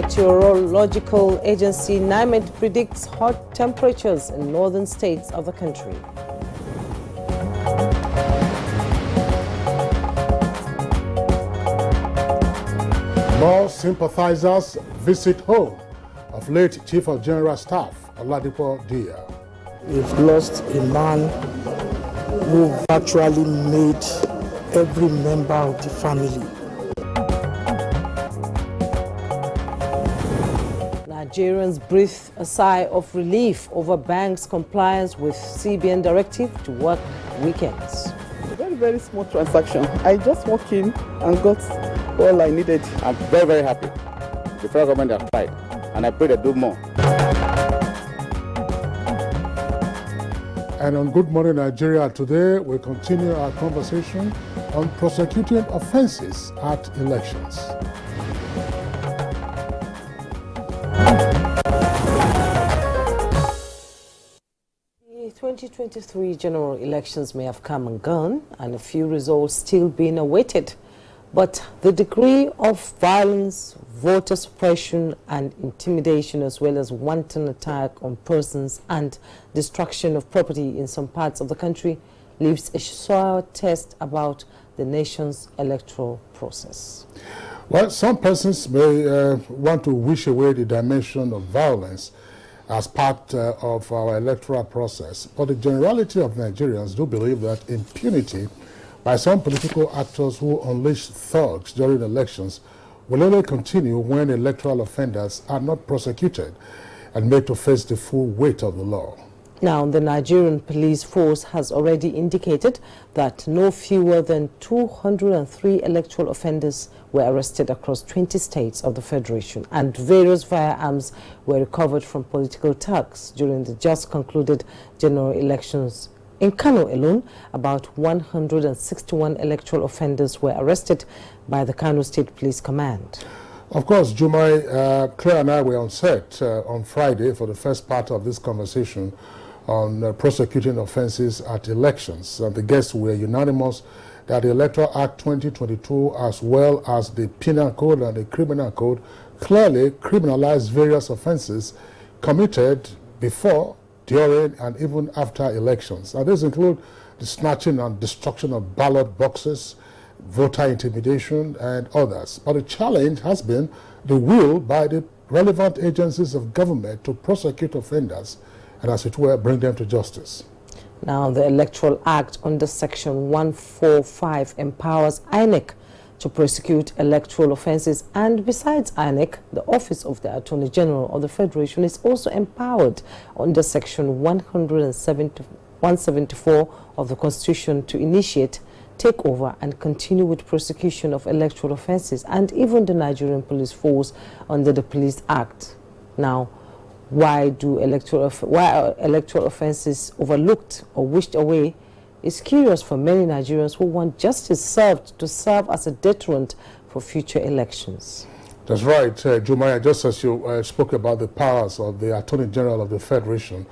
Meteorological Agency NIMET predicts hot temperatures in northern states of the country. More sympathizers visit home of late Chief of General Staff Oladipo Dia. We've lost a man who virtually made every member of the family. Nigerians breathe a sigh of relief over banks' compliance with CBN directive to work weekends. Very, very small transaction. I just walked in and got all I needed. I'm very, very happy. The federal government has tried, and I pray they do more. And on Good Morning Nigeria today, we continue our conversation on prosecuting offences at elections. The 2023 general elections may have come and gone, and a few results still being awaited. But the degree of violence, voter suppression and intimidation, as well as wanton attack on persons and destruction of property in some parts of the country, leaves a sour taste about the nation's electoral process. Well, some persons may want to wish away the dimension of violence as part of our electoral process, but the generality of Nigerians do believe that impunity by some political actors who unleash thugs during elections will only continue when electoral offenders are not prosecuted and made to face the full weight of the law. Now, the Nigerian police force has already indicated that no fewer than 203 electoral offenders were arrested across 20 states of the Federation, and various firearms were recovered from political thugs during the just concluded general elections. In Kano alone, about 161 electoral offenders were arrested by the Kano State Police Command. Of course, Jumai, Claire and I were on set on Friday for the first part of this conversation on prosecuting offences at elections. And the guests were unanimous that the Electoral Act 2022, as well as the Penal Code and the Criminal Code, clearly criminalize various offences committed before, during and even after elections. And these include the snatching and destruction of ballot boxes, voter intimidation and others. But the challenge has been the will by the relevant agencies of government to prosecute offenders and, as it were, bring them to justice. Now, the Electoral Act under Section 145 empowers INEC to prosecute electoral offences, and besides INEC, the Office of the Attorney General of the Federation is also empowered under Section 174 of the Constitution to initiate, take over and continue with prosecution of electoral offences, and even the Nigerian Police Force under the Police Act. Now, why are electoral offences overlooked or wished away is curious for many Nigerians who want justice served to serve as a deterrent for future elections. That's right, Jumaya. Just as you spoke about the powers of the Attorney General of the Federation,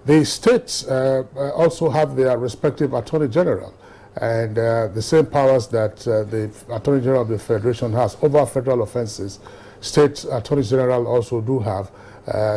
the states also have their respective Attorney General, and the same powers that the Attorney General of the Federation has over federal offences, state Attorney General also do have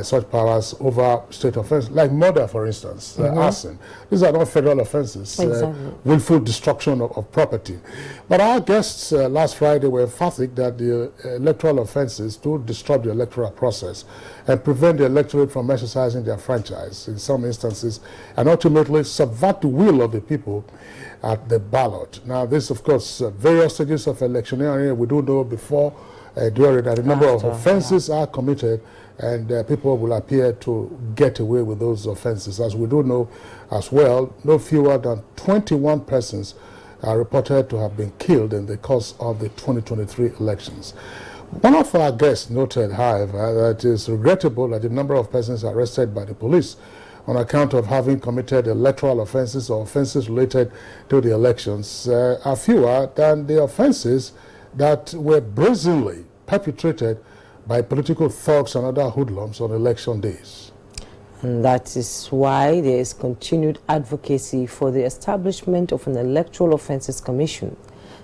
such powers over state offences, like murder, for instance, arson. These are not federal offences, exactly. Willful destruction of property. But our guests last Friday were emphatic that the electoral offences do disrupt the electoral process and prevent the electorate from exercising their franchise in some instances, and ultimately subvert the will of the people at the ballot. Now, this, of course, various stages of electioneering, we do know before, during that a number of offences are committed, and people will appear to get away with those offences. As we do know as well, no fewer than 21 persons are reported to have been killed in the course of the 2023 elections. One of our guests noted, however, that it is regrettable that the number of persons arrested by the police on account of having committed electoral offences or offences related to the elections are fewer than the offences that were brazenly perpetrated by political thugs and other hoodlums on election days. And that is why there is continued advocacy for the establishment of an Electoral Offences Commission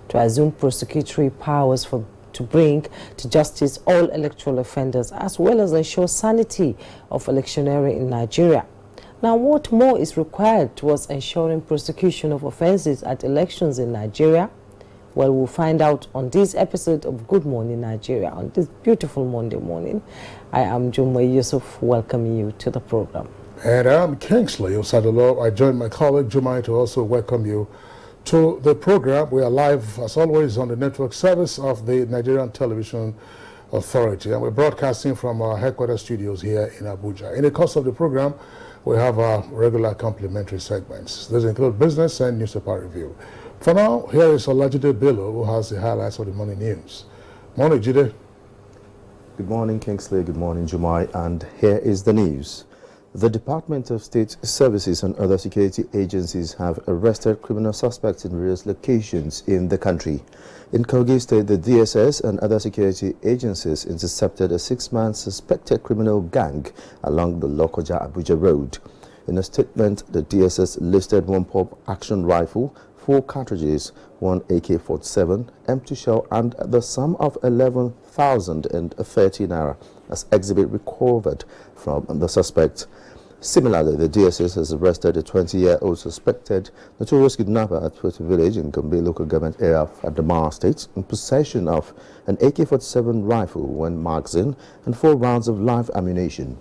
to assume prosecutory powers to to bring to justice all electoral offenders as well as ensure sanity of electioneering in Nigeria. Now, what more is required towards ensuring prosecution of offences at elections in Nigeria? Well, we'll find out on this episode of Good Morning Nigeria on this beautiful Monday morning. I am Jumai Yusuf, welcoming you to the program. And I'm Kingsley Osadolo. I join my colleague Jumai to also welcome you to the program. We are live, as always, on the network service of the Nigerian Television Authority, and we're broadcasting from our headquarters studios here in Abuja. In the course of the program, we have our regular complimentary segments. These include business and newspaper review. For now, here is Olajide Bello, who has the highlights of the morning news. Morning, Jide. Good morning, Kingsley. Good morning, Jumai. And here is the news. The Department of State Services and other security agencies have arrested criminal suspects in various locations in the country. In Kogi State, the DSS and other security agencies intercepted a 6-man suspected criminal gang along the Lokoja-Abuja road. In a statement, the DSS listed 1 pump-action rifle, 4 cartridges, 1 AK-47, empty shell, and the sum of 11,030 naira as exhibit recovered from the suspect. Similarly, the DSS has arrested a 20-year-old suspected notorious kidnapper at Puerto Village in Gombe local government area of Adamawa State in possession of an AK-47 rifle, 1 magazine, and 4 rounds of live ammunition.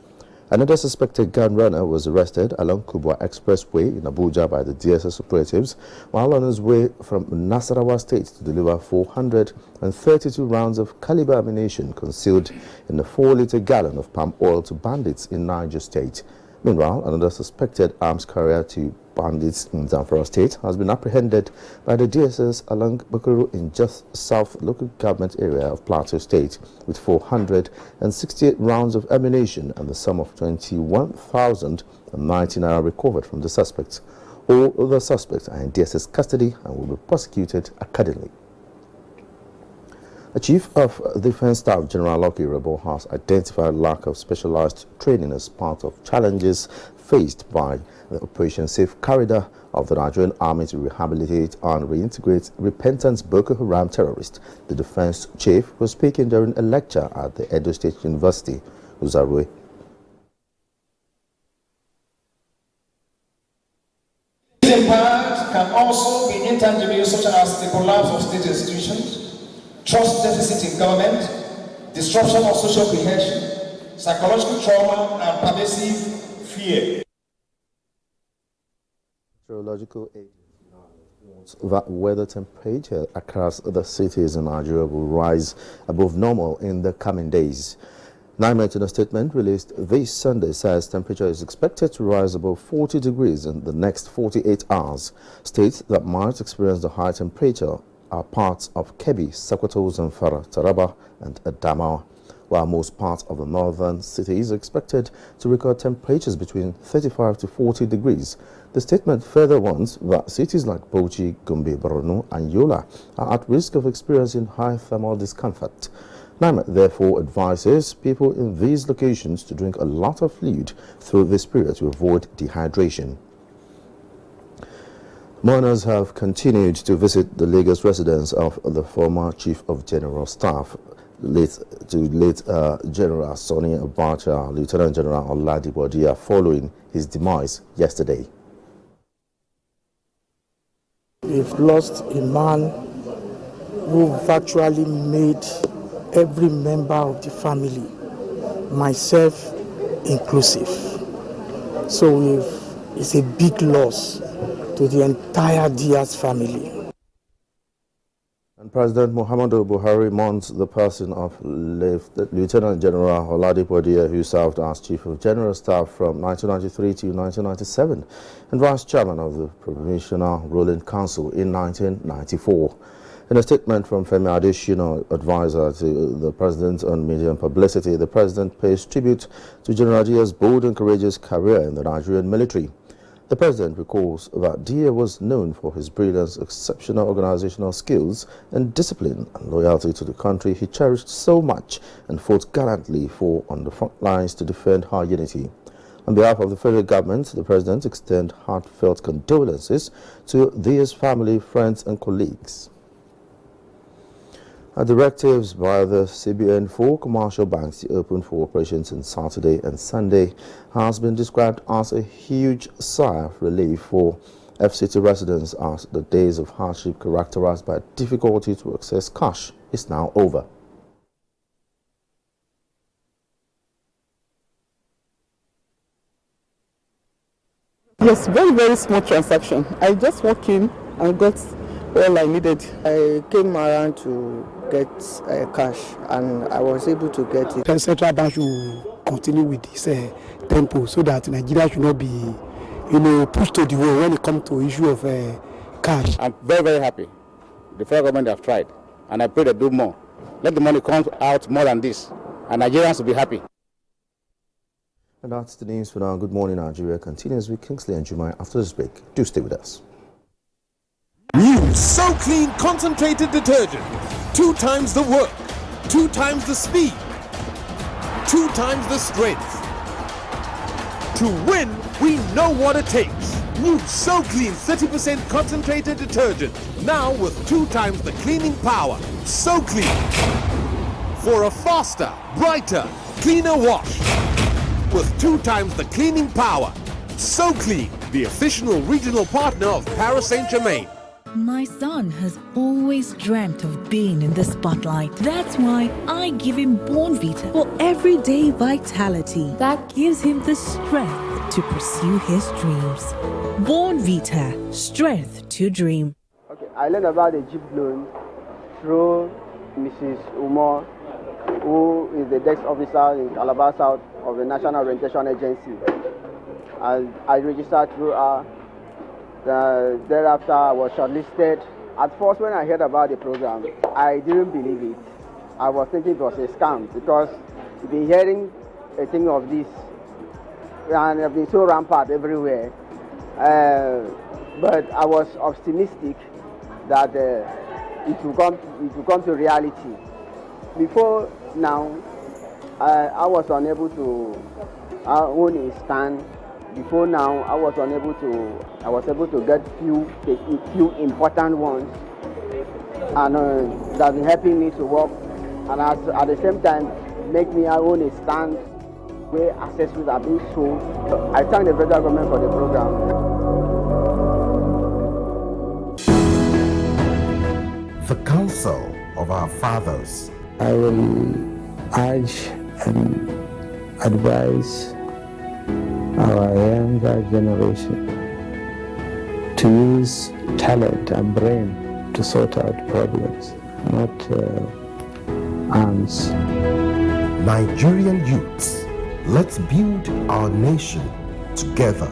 Another suspected gun runner was arrested along Kubwa Expressway in Abuja by the DSS operatives while on his way from Nasarawa State to deliver 432 rounds of caliber ammunition concealed in a 4-liter gallon of palm oil to bandits in Niger State. Meanwhile, another suspected arms carrier to bandits in Zamfara State has been apprehended by the DSS along Bukuru in just south local government area of Plateau State with 468 rounds of ammunition and the sum of 21,090 naira recovered from the suspects. All other suspects are in DSS custody and will be prosecuted accordingly. The Chief of Defense Staff General Lucky Rebo has identified lack of specialized training as part of challenges faced by the Operation Safe Corridor of the Nigerian Army to rehabilitate and reintegrate repentant Boko Haram terrorists. The defense chief was speaking during a lecture at the Edo State University, Uzarwe. These impacts can also be intangible, such as the collapse of state institutions, trust deficit in government, disruption of social cohesion, psychological trauma, and pervasive fear. Sociological that weather temperature across the cities in Nigeria will rise above normal in the coming days. NIMET, in a statement released this Sunday, says temperature is expected to rise above 40 degrees in the next 48 hours. States that might experience the high temperature are parts of Kebbi, Sokoto, Zamfara, Taraba, and Adamawa, while most parts of the northern cities are expected to record temperatures between 35 to 40 degrees. The statement further warns that cities like Bauchi, Gombe, Borno, and Yola are at risk of experiencing high thermal discomfort. NIMET therefore advises people in these locations to drink a lot of fluid through this period to avoid dehydration. Mourners have continued to visit the Lagos residence of the former Chief of General Staff, late General Sonny Abacha, Lieutenant General Oladipo, following his demise yesterday. We've lost a man who virtually made every member of the family, myself inclusive. So it's a big loss to the entire Diaz family. And President Muhammadu Buhari mourns the passing of Lieutenant General Oladipo, who served as Chief of General Staff from 1993 to 1997 and Vice Chairman of the Provisional Ruling Council in 1994. In a statement from Femi Adesina, advisor to the President on Media and Publicity, the President pays tribute to General Diaz's bold and courageous career in the Nigerian military. The President recalls that Dia was known for his brilliance, exceptional organizational skills, and discipline and loyalty to the country he cherished so much and fought gallantly for on the front lines to defend her unity. On behalf of the federal government, the President extends heartfelt condolences to Dia's family, friends, and colleagues. Directives by the CBN for commercial banks to open for operations on Saturday and Sunday has been described as a huge sigh of relief for FCT residents, as the days of hardship characterized by difficulty to access cash is now over. Yes, very, very small transaction. I just walked in and got all I needed. I came around to get cash and I was able to get it. The central bank should continue with this tempo so that Nigeria should not be, pushed to the wall when it comes to issue of cash. I'm very, very happy. The federal government have tried, and I pray they do more. Let the money come out more than this, and Nigerians will be happy. And that's the news for now. Good morning, Nigeria continues with Kingsley and Jumai after this break. Do stay with us. New So Clean concentrated detergent. 2 times the work, 2 times the speed, 2 times the strength. To win, we know what it takes. New So Clean 30% concentrated detergent. Now with 2 times the cleaning power. So Clean. For a faster, brighter, cleaner wash. With 2 times the cleaning power. So Clean, the official regional partner of Paris Saint-Germain. My son has always dreamt of being in the spotlight. That's why I give him Born Vita for everyday vitality that gives him the strength to pursue his dreams. Born Vita, strength to dream. Okay, I learned about the Jeep loan through Mrs. Umar, who is the desk officer in Calabar South of the National Orientation Agency. I registered through her. Thereafter, I was shortlisted. At first, when I heard about the program, I didn't believe it. I was thinking it was a scam because we've been hearing a thing of this and have been so rampant everywhere. But I was optimistic that it will come to reality. Before now, I was unable to own a stand. Before now, I was able to get few important ones, and that have been helping me to work, and at the same time make me own a stand where accessories are being sold. I thank the federal government for the program. The Council of Our Fathers. I will urge and advise our younger generation to use talent and brain to sort out problems, not arms. Nigerian youths, let's build our nation together.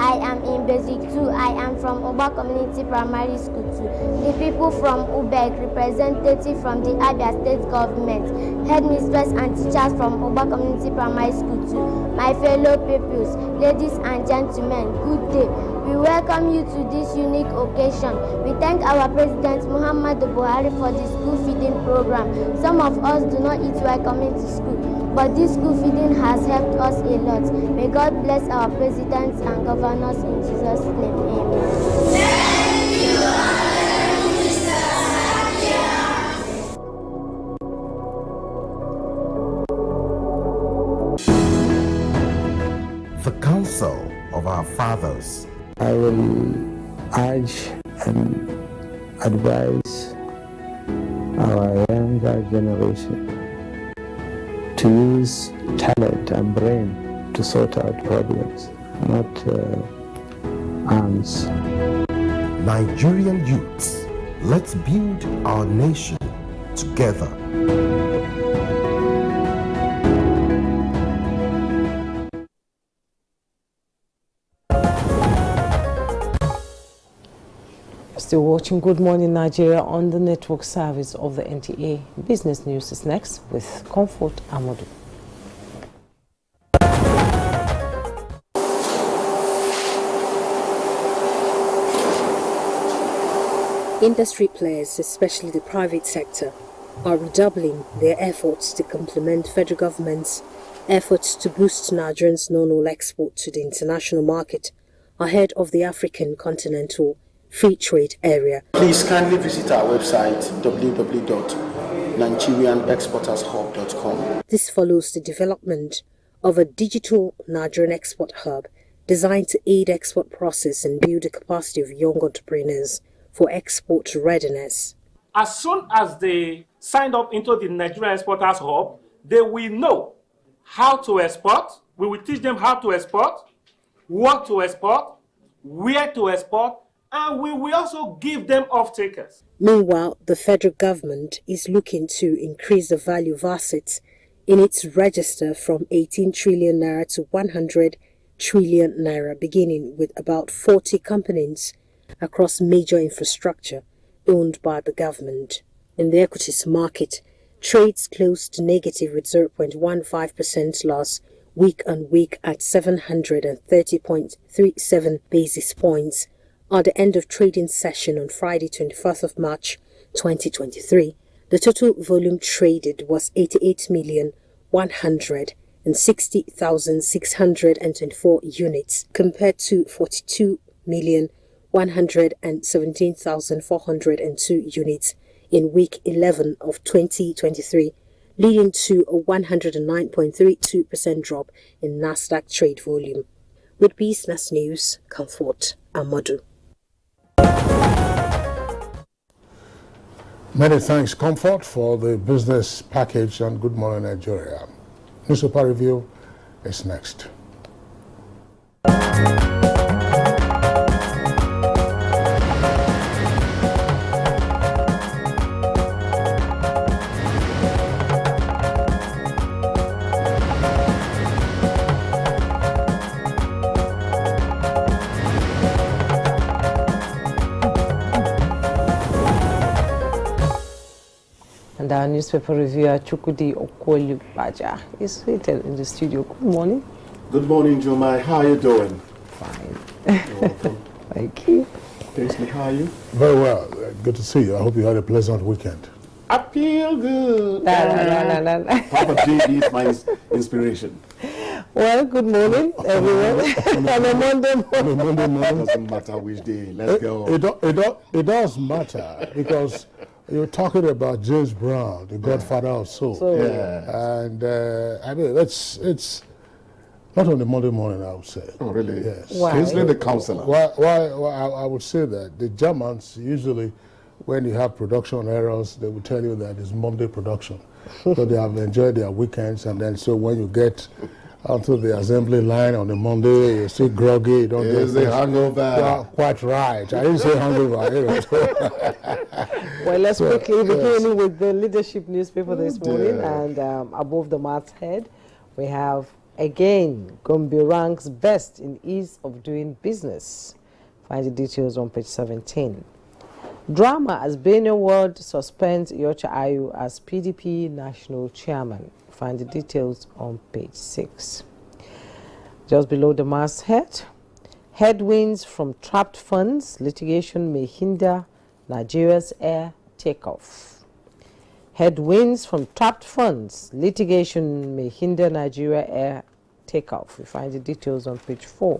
I am in Basic 2. I am from Oba Community Primary School 2. The people from Ubek, representative from the Abia State Government, headmistress and teachers from Oba Community Primary School 2, my fellow pupils, ladies and gentlemen, good day. We welcome you to this unique occasion. We thank our President Muhammadu Buhari for the school feeding program. Some of us do not eat while coming to school, but this school feeding has helped us a lot. May God bless our presidents and governors in Jesus' name. Amen. The Council of Our Fathers. I will urge and advise our younger generation to use talent and brain to sort out problems, not arms. Nigerian youths, let's build our nation together. Still watching Good Morning Nigeria on the network service of the NTA. Business News is next with Comfort Amadou. Industry players, especially the private sector, are redoubling their efforts to complement federal government's efforts to boost Nigerians' non-oil export to the international market ahead of the African Continental Free Trade Area. Please kindly visit our website www.nigerianexportershub.com. This follows the development of a digital Nigerian export hub designed to aid export process and build the capacity of young entrepreneurs for export readiness. As soon as they signed up into the Nigerian Exporters Hub, they will know how to export. We will teach them how to export, what to export, where to export, and we will also give them off-takers. Meanwhile, the federal government is looking to increase the value of assets in its register from 18 trillion naira to 100 trillion naira, beginning with about 40 companies across major infrastructure owned by the government. In the equities market, trades closed negative with 0.15% loss week on week at 730.37 basis points. At the end of trading session on Friday, 21st of March 2023, the total volume traded was 88,160,624 units compared to 42,117,402 units in week 11 of 2023, leading to a 109.32% drop in Nasdaq trade volume. With Business News, Comfort Amadu. Many thanks, Comfort, for the business package, and Good Morning Nigeria. Newspaper review is next. And our newspaper reviewer, Chukudi Okolu Baja, is seated in the studio. Good morning. Good morning, Jomai. How are you doing? Fine. You're welcome. Thank you. Kingsley, how are you? Very well. Good to see you. I hope you had a pleasant weekend. I feel good. Papa J is my inspiration. Well, good morning, everyone. On a Monday morning. Doesn't matter which day. Let's go. It does matter because you're talking about James Brown, the godfather of soul. Yeah. And I mean, it's not on the Monday morning, I would say. Oh, really? Yes. Why? Kingsley the counselor. Why I would say that the Germans usually, when you have production errors, they will tell you that it's Monday production. So they have enjoyed their weekends, and then so when you get onto the assembly line on the Monday, you're still groggy, you don't It's get a hangover. Quite right. I didn't say hangover. Well, let's quickly begin with the leadership newspaper this morning. dear. And above the masthead, we have, again, Gombe ranks best in ease of doing business. Find the details on page 17. Drama as Benue World suspends Yocha Ayu as PDP national chairman. Find the details on page 6. Just below the masthead, headwinds from trapped funds, litigation may hinder Nigeria's air takeoff. Headwinds from trapped funds, litigation may hinder Nigeria air takeoff. We find the details on page 4.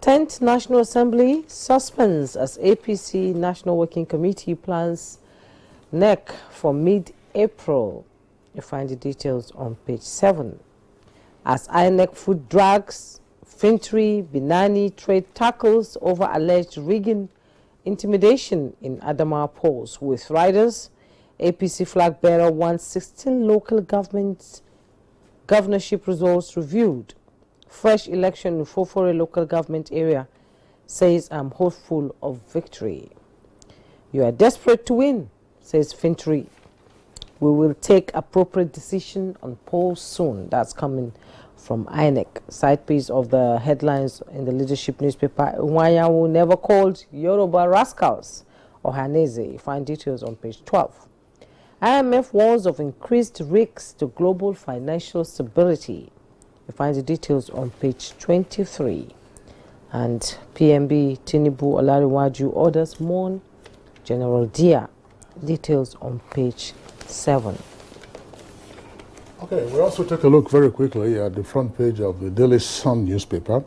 10th National Assembly suspends as APC National Working Committee plans NEC for mid-April. You find the details on page 7. As INEC food drags, Fintry, Binani trade tackles over alleged rigging intimidation in Adamawa polls. With riders, APC flag bearer wants 16 local government governorship results reviewed. Fresh election in Fofore local government area, says I'm hopeful of victory. You are desperate to win, says Fintry. We will take appropriate decision on polls soon. That's coming from INEC. Side piece of the headlines in the leadership newspaper. Nwanyawu never called Yoruba rascals or Hanese. You find details on page 12. IMF warns of increased risks to global financial stability. You find the details on page 23. And PMB Tinubu Olariwaju orders mourn General Dia. Details on page 7. Okay, we also take a look very quickly at the front page of the Daily Sun newspaper.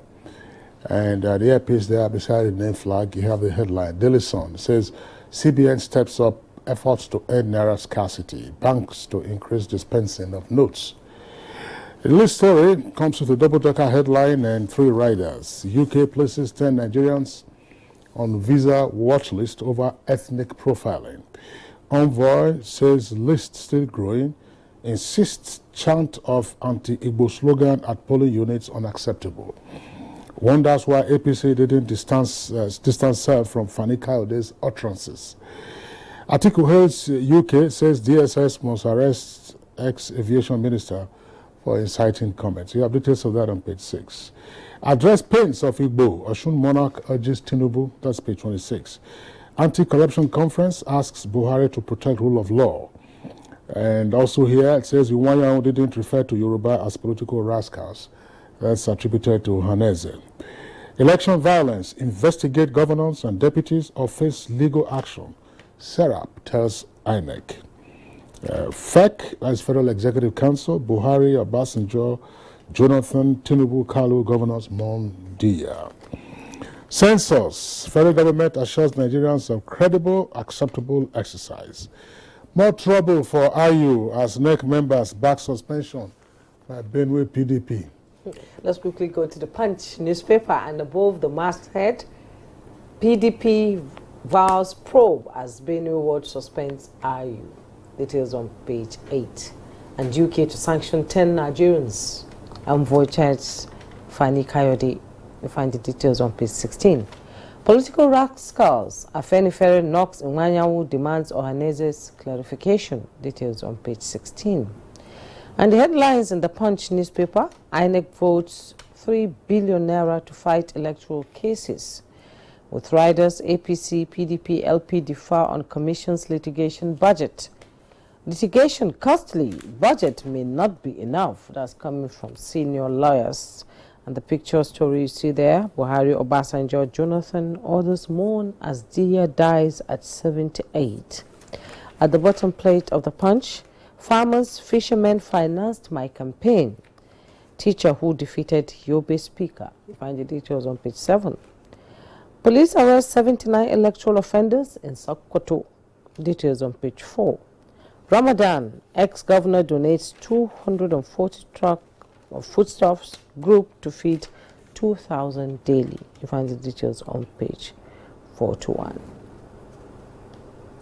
And the earpiece there beside the name flag, you have the headline, Daily Sun. It says, CBN steps up efforts to end naira scarcity, banks to increase dispensing of notes. The lead story comes with a double-decker headline and 3 riders. UK places 10 Nigerians on visa watch list over ethnic profiling. Envoy says list still growing, insists chant of anti-Igbo slogan at polling units unacceptable. Wonders why APC didn't distance herself from Fani Kayode's utterances. Atiku Hayes, UK, says DSS must arrest ex-aviation minister for inciting comments. You have details of that on page 6. Address pains of Igbo. Osun monarch urges Tinubu. That's page 26. Anti-corruption conference asks Buhari to protect rule of law. And also here it says Iwanyan didn't refer to Yoruba as political rascals. That's attributed to Haneze. Election violence. Investigate governors and deputies or face legal action. Serap tells INEC. FEC, as Federal Executive Council, Buhari, Obasanjo, Jonathan, Tinubu, Kalu, governors, Mondia. Census. Federal government assures Nigerians of credible, acceptable exercise. More trouble for IU as NEC members back suspension by Benue PDP. Let's quickly go to the Punch newspaper, and above the masthead, PDP vows probe as Benue Ward suspends IU. Details on page 8. And UK to sanction 10 Nigerians. Envoy charges Fani Kayode. You find the details on page 16. Political rascals. Afenifere knocks Nwanyawu demands Ohanese's clarification. Details on page 16. And the headlines in the Punch newspaper, INEC votes 3 billion naira to fight electoral cases. With riders, APC, PDP, LP differ on Commission's litigation budget. Litigation costly, budget may not be enough. That's coming from senior lawyers. And the picture story you see there, Buhari, Obasanjo, Jonathan, others mourn as Dia dies at 78. At the bottom plate of the Punch, farmers, fishermen financed my campaign. Teacher who defeated Yobe speaker. You find the details on page 7. Police arrest 79 electoral offenders in Sokoto. Details on page 4. Ramadan, ex-governor donates 240 truck of foodstuffs group to feed 2,000 daily. You find the details on page 421.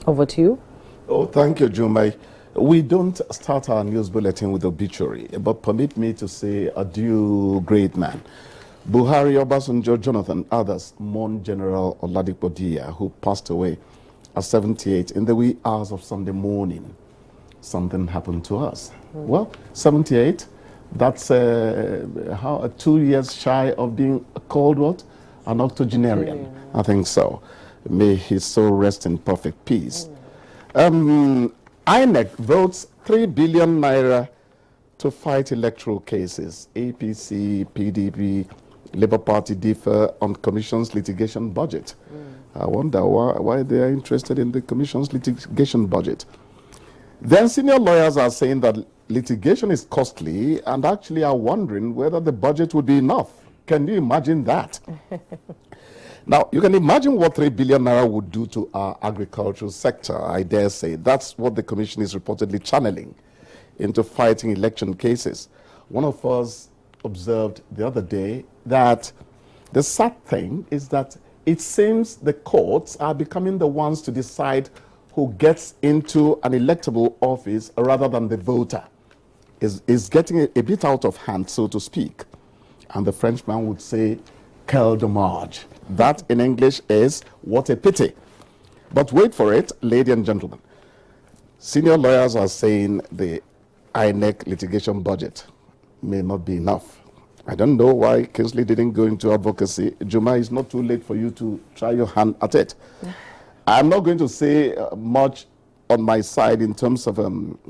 Over to you. Oh, thank you, Jumai. We don't start our news bulletin with obituary, but permit me to say adieu, great man. Buhari, Obasanjo, Jonathan, others mourn General Oladipo Dia, who passed away at 78 in the wee hours of Sunday morning. Something happened to us. Well, 78, that's 2 years shy of being called what? An octogenarian. I think so. May his soul rest in perfect peace. INEC votes 3 billion naira to fight electoral cases. APC, PDP, Labour Party differ on Commission's litigation budget. I wonder why they are interested in the Commission's litigation budget. Then senior lawyers are saying that litigation is costly and actually are wondering whether the budget would be enough. Can you imagine that? Now, you can imagine what 3 billion naira would do to our agricultural sector, I dare say. That's what the Commission is reportedly channeling into fighting election cases. One of us observed the other day that the sad thing is that it seems the courts are becoming the ones to decide who gets into an electable office rather than the voter. Is getting a bit out of hand, so to speak. And the Frenchman would say, quel dommage. That in English is, what a pity. But wait for it, ladies and gentlemen. Senior lawyers are saying the INEC litigation budget may not be enough. I don't know why Kingsley didn't go into advocacy. Juma, it's not too late for you to try your hand at it. I'm not going to say much on my side in terms of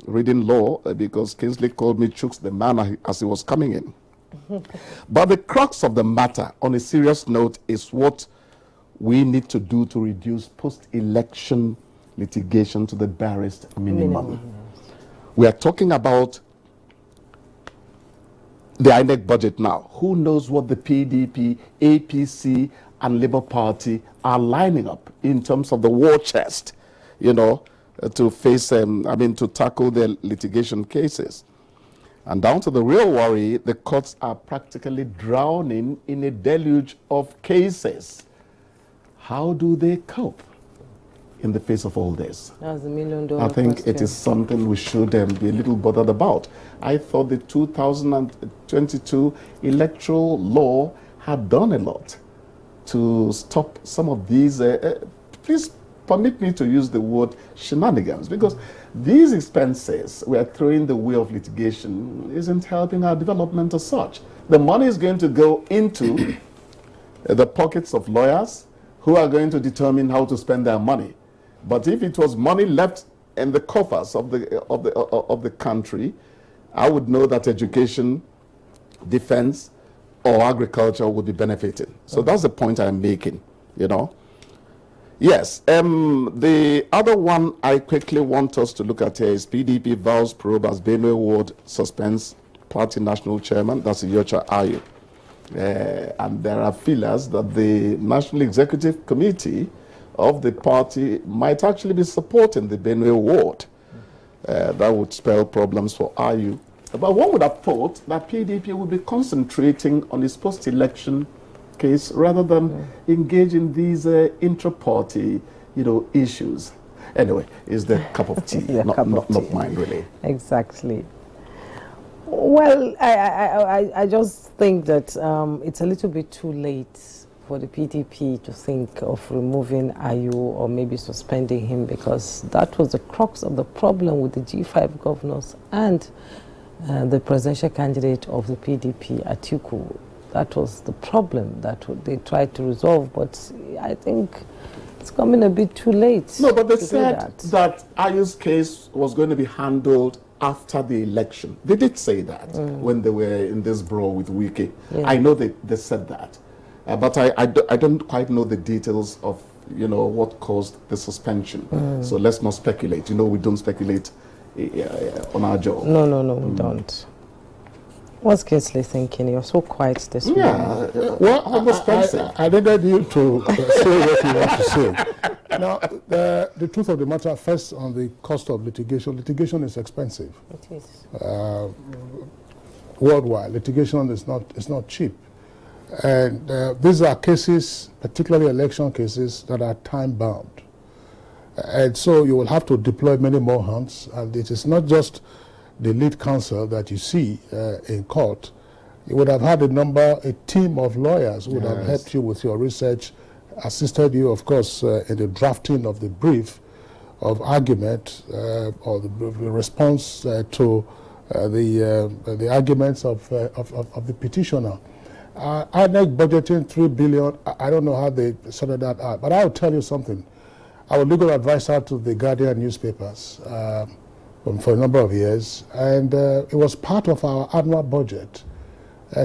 reading law because Kingsley called me Chooks the man as he was coming in. But the crux of the matter, on a serious note, is what we need to do to reduce post-election litigation to the barest minimum. We are talking about the INEC budget now. Who knows what the PDP, APC, and Labour Party are lining up in terms of the war chest, you know, to face, to tackle their litigation cases. And down to the real worry, the courts are practically drowning in a deluge of cases. How do they cope in the face of all this? That's $1 million I think question. it is something we should be a little bothered about. I thought the 2022 electoral law had done a lot to stop some of these, please permit me to use the word shenanigans, because these expenses we are throwing the way of litigation isn't helping our development as such. The money is going to go into the pockets of lawyers who are going to determine how to spend their money. But if it was money left in the coffers of the country, I would know that education, defense, or agriculture would be benefiting. So that's the point I'm making, you know. Yes, the other one I quickly want us to look at here is PDP vows probe as Benue Ward suspends party national chairman, that's Yocha Ayu. And there are feelers that the National Executive Committee of the party might actually be supporting the Benue Ward. That would spell problems for Ayu. But one would have thought that PDP would be concentrating on its post-election case rather than engage in these intra-party, issues. Anyway, it's the cup of tea, not mine, really. Exactly. Well, I just think that it's a little bit too late for the PDP to think of removing Ayu or maybe suspending him, because that was the crux of the problem with the G5 governors and the presidential candidate of the PDP, Atiku. That was the problem that they tried to resolve, but I think it's coming a bit too late. No, but they said that Ayu's case was going to be handled after the election. They did say that when they were in this brawl with Wike. Yeah. I know they said that. But I don't quite know the details of, what caused the suspension. So let's not speculate. We don't speculate on our job. No, we don't. What's Kingsley thinking? You're so quiet this morning. Well, I needed you to say what you want to say. Now, the truth of the matter, first on the cost of litigation. Litigation is expensive. It is. Worldwide, litigation is not cheap. And these are cases, particularly election cases, that are time-bound. And so you will have to deploy many more hands. And it is not just the lead counsel that you see in court. You would have had a team of lawyers who would have helped you with your research, assisted you, of course, in the drafting of the brief of argument or the response to the arguments of the petitioner. INEC budgeting $3 billion. I don't know how they sorted that out, but I'll tell you something. I was legal advisor to the Guardian newspapers for a number of years, and it was part of our annual budget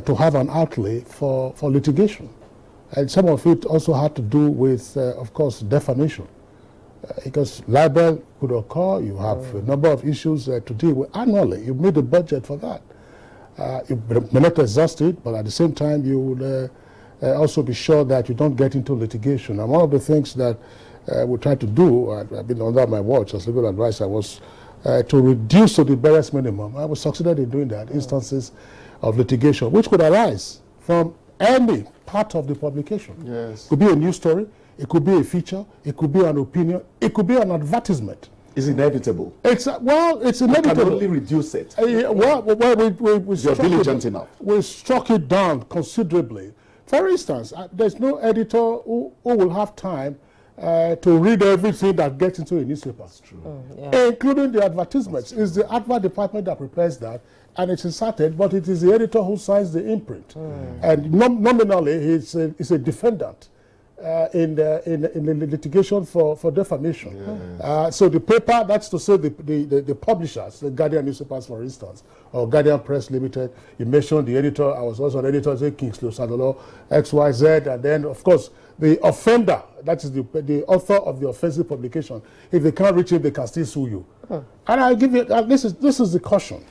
to have an outlay for litigation. And some of it also had to do with, of course, defamation. Because libel could occur, you have a number of issues to deal with annually. You made a budget for that. You may not exhaust it, but at the same time, you would also be sure that you don't get into litigation. And one of the things that we tried to do, I've been under my watch as legal advisor, was to reduce to the barest minimum. I was succeeded in doing that, instances of litigation, which could arise from any part of the publication. Yes. It could be a news story, it could be a feature, it could be an opinion, it could be an advertisement. It's inevitable. It's inevitable. You can only reduce it. We You're diligent enough. We struck it down considerably. For instance, there's no editor who will have time to read everything that gets into a newspaper. That's true. Including the advertisements. It's the advert department that prepares that, and it's inserted, but it is the editor who signs the imprint. And nominally, he's a defendant in the litigation for defamation. Yes. So the paper, that's to say the publishers, the Guardian newspapers, for instance, or Guardian Press Limited, you mentioned the editor. I was also an editor, say Kingsley Osadolo, XYZ, and then, of course, the offender, that is the author of the offensive publication, if they can't reach him, they can still sue you. And I'll give you, this is the caution.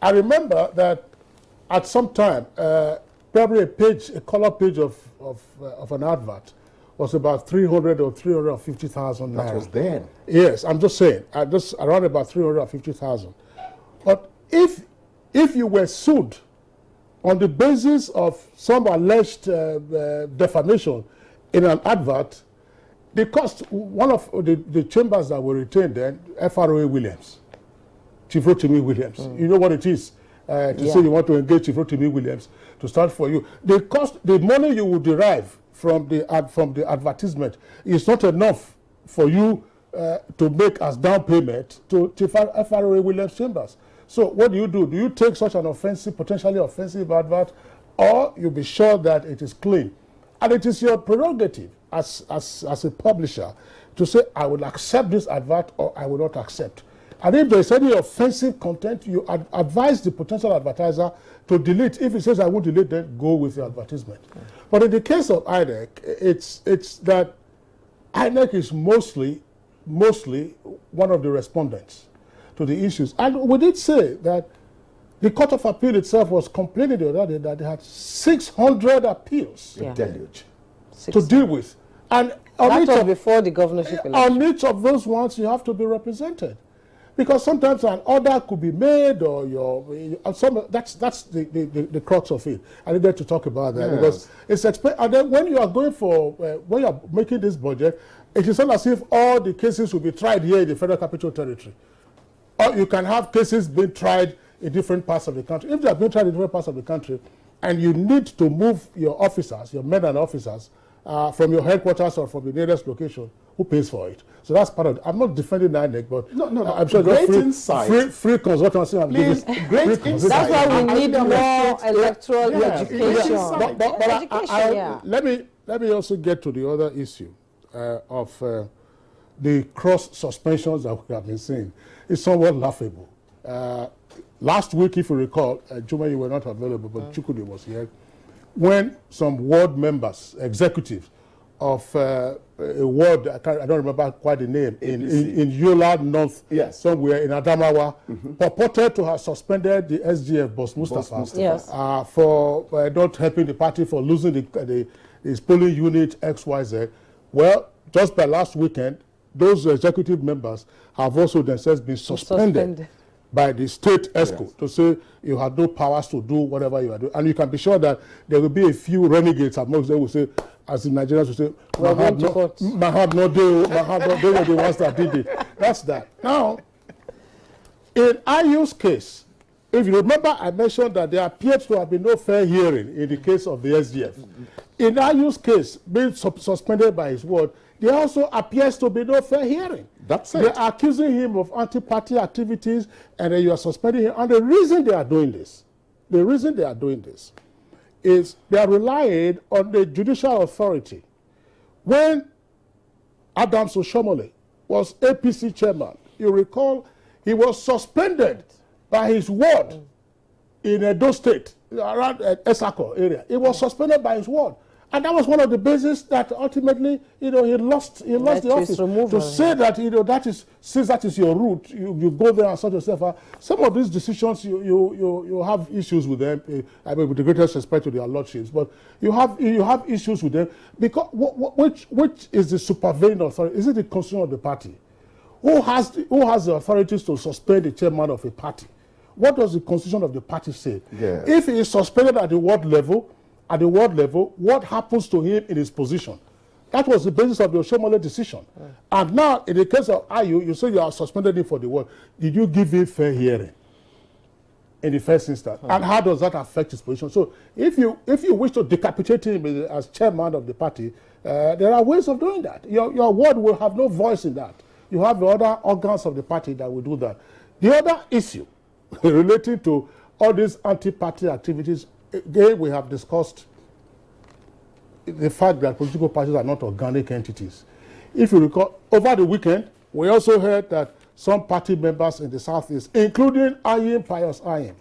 I remember that at some time, probably a color page of an advert was about 300 or 350,000 naira. That was then. Yes, I'm just saying, just around about 350,000. But if you were sued on the basis of some alleged defamation in an advert, the cost, one of the chambers that were retained then, FROA Williams, Chief Rotimi Williams, you know what it is to say you want to engage Chief Rotimi Williams to start for you. The money you will derive from the advertisement is not enough for you to make as down payment to FROA Williams chambers. So what do? Do you take such an potentially offensive advert, or you be sure that it is clean? And it is your prerogative as a publisher to say, I will accept this advert or I will not accept. And if there is any offensive content, you advise the potential advertiser to delete. If it says I won't delete, then go with the advertisement. But in the case of INEC, it's that INEC is mostly one of the respondents to the issues. And we did say that the Court of Appeal itself was complaining the other day that they had 600 appeals to deal with. And that was before the governorship election. On each of those ones, you have to be represented. Because sometimes an order could be made, or that's the crux of it. I needed to talk about that because it's and then when you are going for when you are making this budget, it is not as if all the cases will be tried here in the Federal Capital Territory. Or you can have cases being tried in different parts of the country. If they are being tried in different parts of the country, and you need to move your officers, your men and officers, from your headquarters or from the nearest location, who pays for it? So that's part of it. I'm not defending INEC, but no. I'm sure great insight. Free consultancy. Please, great insight. That's why we need more electoral education. Let me also get to the other issue of the cross suspensions that we have been seeing. It's somewhat laughable. Last week, if you recall, Juma, you were not available, but Chukwudi was here, when some ward members, executives of a ward, I don't remember quite the name, in Yola North, somewhere in Adamawa, purported to have suspended the SGF boss Mustafa for not helping the party, for losing his polling unit XYZ. Well, just by last weekend, those executive members have also themselves been suspended by the state ESCO to say you have no powers to do whatever you are doing. And you can be sure that there will be a few renegades amongst them who say, as the Nigerians will say, Mahab no deal, they were the ones that did it. That's that. Now, in IU's case, if you remember, I mentioned that there appeared to have been no fair hearing in the case of the SGF. In IU's case, being suspended by his word, there also appears to be no fair hearing. That's it. They are accusing him of anti-party activities, and then you are suspending him. And the reason they are doing this, is they are relying on the judicial authority. When Adams Oshomole was APC chairman, you recall, he was suspended by his ward in Edo State, around Esako area. He was suspended by his ward. And that was one of the bases that ultimately, he lost the office. To say that, since that is your route, you go there and sort yourself out. Some of these decisions, you have issues with them. I mean, with the greatest respect to their lordships, but you have issues with them because which is the supervision authority? Is it the constitution of the party? Who has the authorities to suspend the chairman of a party? What does the constitution of the party say? Yeah. If he is suspended at the ward level, what happens to him in his position? That was the basis of the Oshomole decision. And now, in the case of Ayu, you say you are suspended him for the ward. Did you give him fair hearing in the first instance? And how does that affect his position? So, if you wish to decapitate him as chairman of the party, there are ways of doing that. Your ward will have no voice in that. You have the other organs of the party that will do that. The other issue relating to all these anti-party activities, again, we have discussed the fact that political parties are not organic entities. If you recall, over the weekend, we also heard that some party members in the Southeast, including Pius Ayim,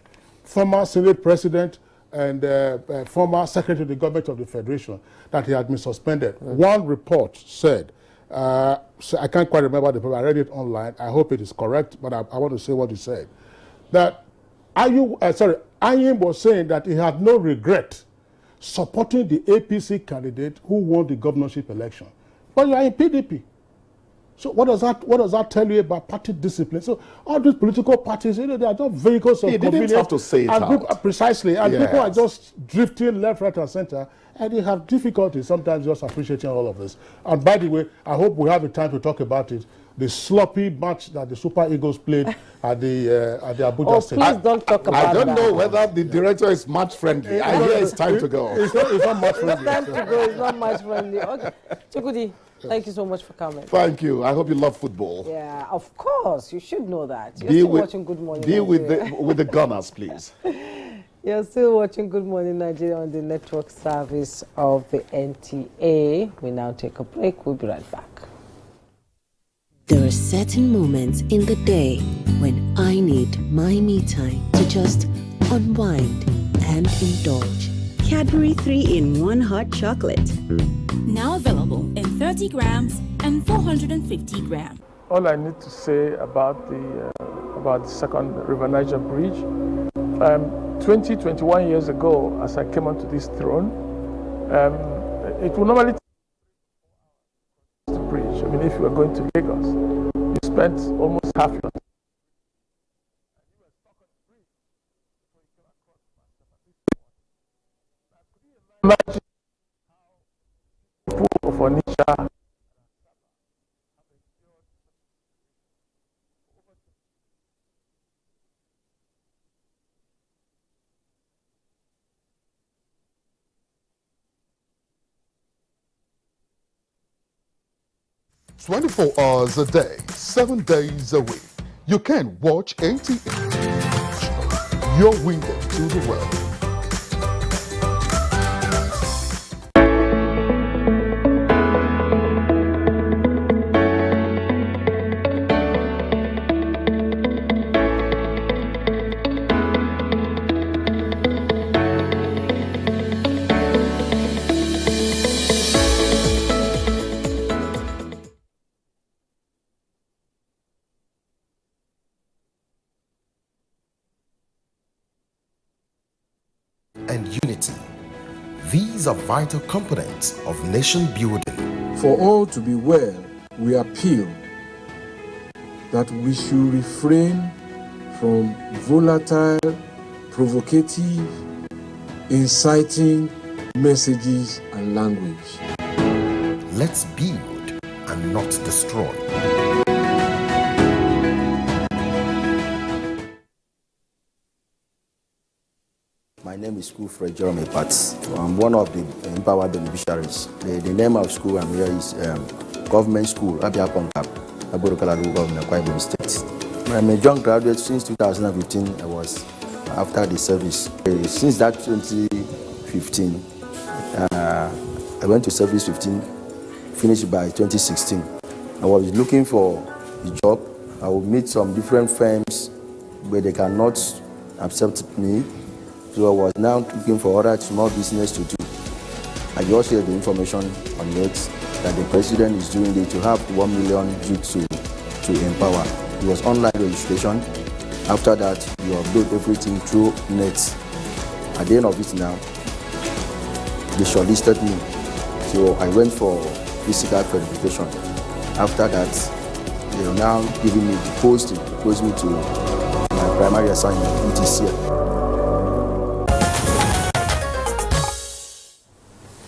former Senate President and former Secretary of the Government of the Federation that he had been suspended. One report said, so I can't quite remember the paper, I read it online, I hope it is correct, but I want to say what he said. That Ayim was saying that he had no regret supporting the APC candidate who won the governorship election. But you are in PDP. So what does that tell you about party discipline? So all these political parties, they are just vehicles of convenience. He didn't have to say it out. Precisely. And yes. People are just drifting left, right, and center. And they have difficulty sometimes just appreciating all of this. And by the way, I hope we have the time to talk about it. The sloppy match that the Super Eagles played at the Abuja Stadium. Please don't talk about that. I don't know whether the director is match friendly. I hear it's time to go. It's not match friendly. It's time to go. It's not match friendly. Okay. Chukudi, thank you so much for coming. Thank you. I hope you love football. Yeah, of course. You should know that. You're still watching Good Morning Deal Nigeria. with the Gunners, please. You're still watching Good Morning Nigeria on the network service of the NTA. We now take a break. We'll be right back. There are certain moments in the day when I need my me time to just unwind and indulge. Cadbury 3-in-1 hot chocolate. Now available in 30 grams and 450 grams. All I need to say about the second River Niger Bridge, 21 years ago, as I came onto this throne, it will normally take the bridge. I mean, if you were going to Lagos, you spent almost half your time. Imagine people of Onitsha. "24 hours a day, 7 days a week. You can watch NTA, your window to the world." And unity. These are vital components of nation building. For all to be well, we appeal that we should refrain from volatile, provocative, inciting messages and language. Let's build and not destroy. My name is School Fred Jeremy Pats. I'm one of the empowered beneficiaries. The name of school I'm here is Government School, Abia Ponkap, Abuja Government, Kwai State. I'm a young graduate since 2015. I was after the service. Since that 2015, I went to service 15, finished by 2016. I was looking for a job. I would meet some different firms where they cannot accept me. So I was now looking for other small business to do. I just heard the information on net that the president is doing it to have 1 million youth to empower. It was online registration. After that, you upload everything through net. At the end of it now, they shortlisted me. So I went for physical verification. After that, they are now giving me the post to post me to my primary assignment, which is here.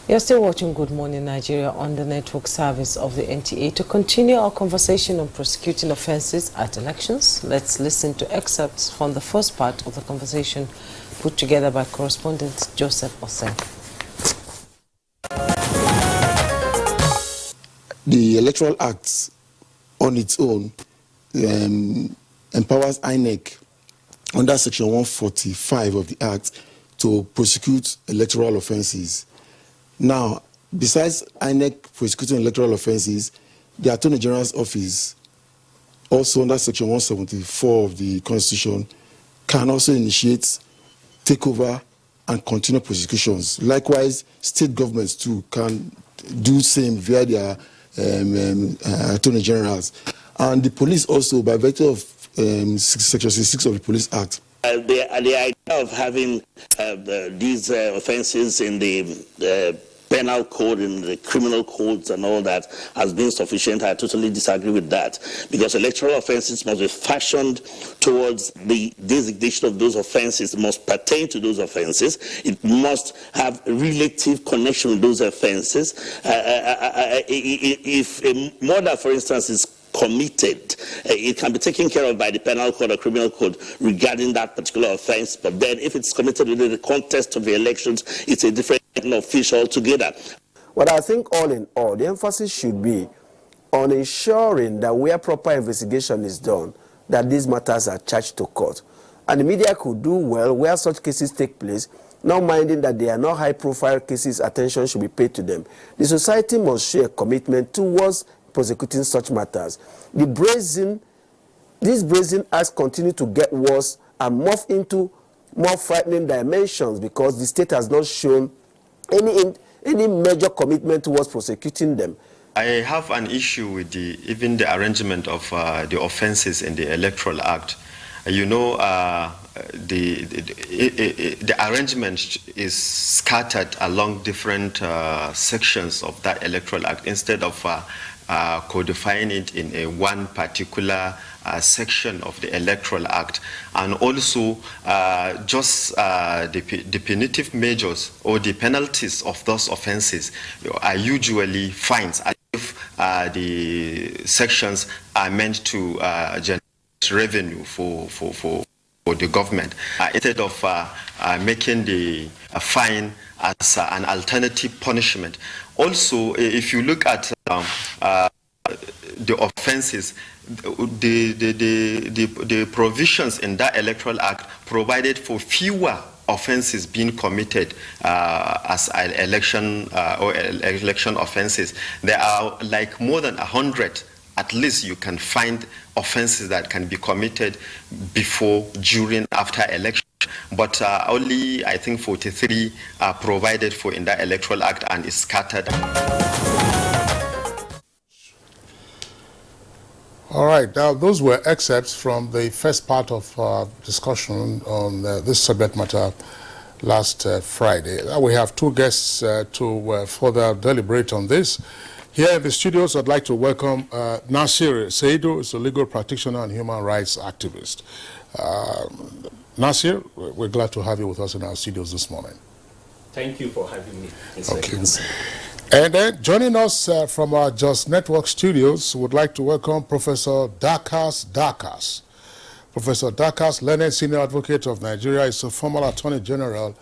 You're still watching Good Morning Nigeria on the network service of the NTA. To continue our conversation on prosecuting offences at elections, let's listen to excerpts from the first part of the conversation put together by correspondent Joseph Osei. The Electoral Act on its own empowers INEC under Section 145 of the Act to prosecute electoral offences. Now, besides INEC prosecuting electoral offences, the Attorney General's Office, also under Section 174 of the Constitution, can also initiate takeover and continue prosecutions. Likewise, state governments too can do same via their attorney generals. And the police also, by virtue of Section 66 of the Police Act. The idea of having these offences in the penal code, in the criminal codes and all that has been sufficient. I totally disagree with that, because electoral offences must be fashioned towards the designation of those offences. It must pertain to those offences. It must have relative connection with those offences. If a murder, for instance, is committed, it can be taken care of by the penal code or criminal code regarding that particular offense. But then if it's committed within the context of the elections, it's a different fish altogether. Well, I think all in all, the emphasis should be on ensuring that where proper investigation is done, that these matters are charged to court. And the media could do well where such cases take place, not minding that they are not high-profile cases, attention should be paid to them. The society must show a commitment towards prosecuting such matters. These brazen acts continue to get worse and morph into more frightening dimensions because the state has not shown any major commitment towards prosecuting them. I have an issue with even the arrangement of the offences in the Electoral Act. You know, the arrangement is scattered along different sections of that Electoral Act instead of codifying it in one particular section of the Electoral Act. And also just the punitive measures or the penalties of those offences are usually fines, as if the sections are meant to generate revenue for the government, instead of making the fine as an alternative punishment. Also, if you look at the offences, the provisions in that Electoral Act provided for fewer offences being committed as an election or election offences. There are like more than 100. At least you can find offences that can be committed before, during, after election. But only, I think, 43 are provided for in the Electoral Act and is scattered. All right, now those were excerpts from the first part of discussion on this subject matter last Friday. Now we have two guests to further deliberate on this. Here in the studios, I'd like to welcome Nasir Seidu, who's a legal practitioner and human rights activist. Nasir, we're glad to have you with us in our studios this morning. Thank you for having me. Okay. And then joining us from our Just Network studios, would like to welcome Professor Darkas. Professor Darkas, learned senior advocate of Nigeria, is a former Attorney General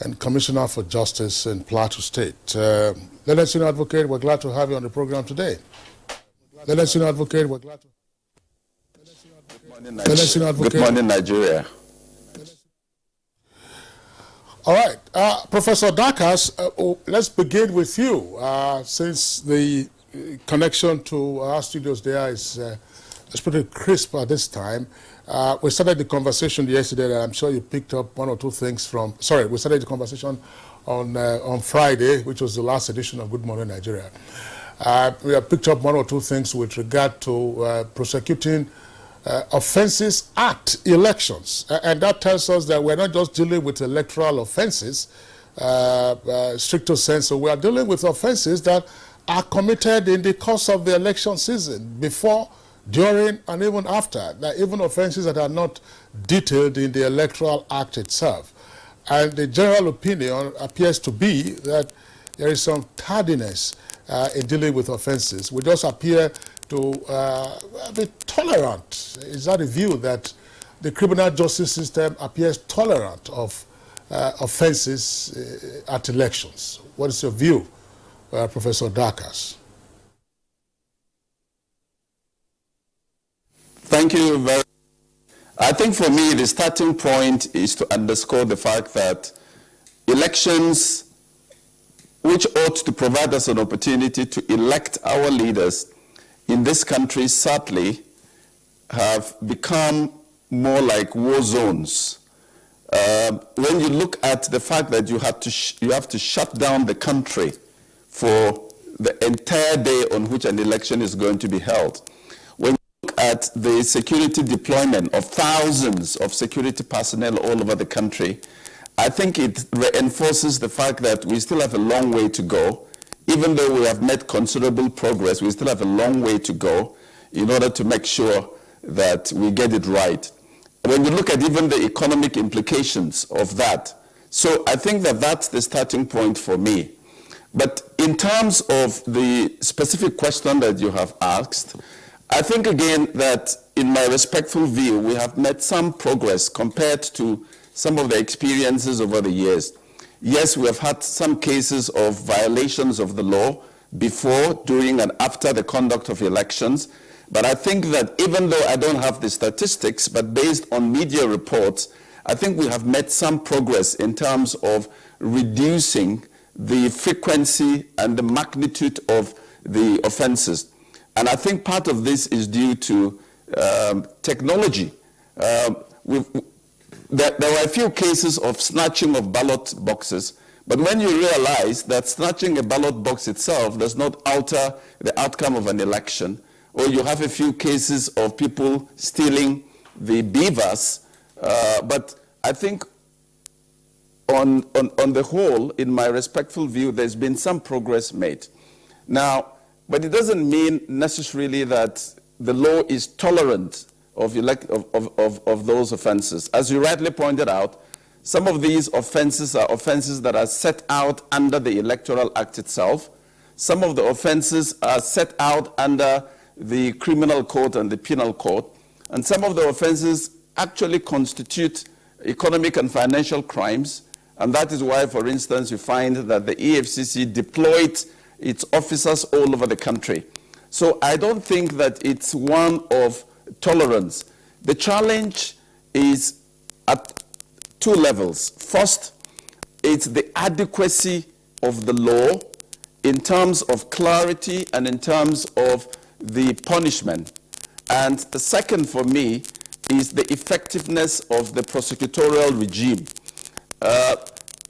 and Commissioner for Justice in Plateau State. Learned senior advocate, we're glad to have you on the program today. Learned senior advocate, we're glad to. Good morning, Nigeria. All right, Professor Darkas, let's begin with you, since the connection to our studios there is pretty crisp at this time. We started the conversation yesterday, and I'm sure you picked up one or two things from. Sorry, we started the conversation on Friday, which was the last edition of Good Morning Nigeria. We have picked up one or two things with regard to prosecuting offences at elections, and that tells us that we're not just dealing with electoral offences, stricto sensu. We are dealing with offences that are committed in the course of the election season, before, during, and even after. Even offences that are not detailed in the Electoral Act itself. And the general opinion appears to be that there is some tardiness in dealing with offences. We just appear to be tolerant. Is that a view that the criminal justice system appears tolerant of offences at elections? What is your view, Professor Darkas? Thank you very much. I think for me, the starting point is to underscore the fact that elections, which ought to provide us an opportunity to elect our leaders in this country, sadly, have become more like war zones. when you look at the fact that you have to shut down the country for the entire day on which an election is going to be held, when you look at the security deployment of thousands of security personnel all over the country, I think it reinforces the fact that we still have a long way to go. Even though we have made considerable progress, we still have a long way to go in order to make sure that we get it right. When you look at even the economic implications of that, so I think that that's the starting point for me. But in terms of the specific question that you have asked, I think again that in my respectful view, we have made some progress compared to some of the experiences over the years. Yes, we have had some cases of violations of the law before, during, and after the conduct of elections. But I think that even though I don't have the statistics, but based on media reports, I think we have made some progress in terms of reducing the frequency and the magnitude of the offenses. And I think part of this is due to technology. There were a few cases of snatching of ballot boxes, but when you realize that snatching a ballot box itself does not alter the outcome of an election, or you have a few cases of people stealing the beavers, but I think on the whole, in my respectful view, there's been some progress made. Now, but it doesn't mean necessarily that the law is tolerant of those offenses. As you rightly pointed out, some of these offenses are offenses that are set out under the Electoral Act itself. Some of the offenses are set out under the Criminal Code and the Penal Code. And some of the offenses actually constitute economic and financial crimes. And that is why, for instance, you find that the EFCC deployed its officers all over the country. So I don't think that it's one of tolerance. The challenge is at two levels. First, it's the adequacy of the law in terms of clarity and in terms of the punishment. And the second for me is the effectiveness of the prosecutorial regime.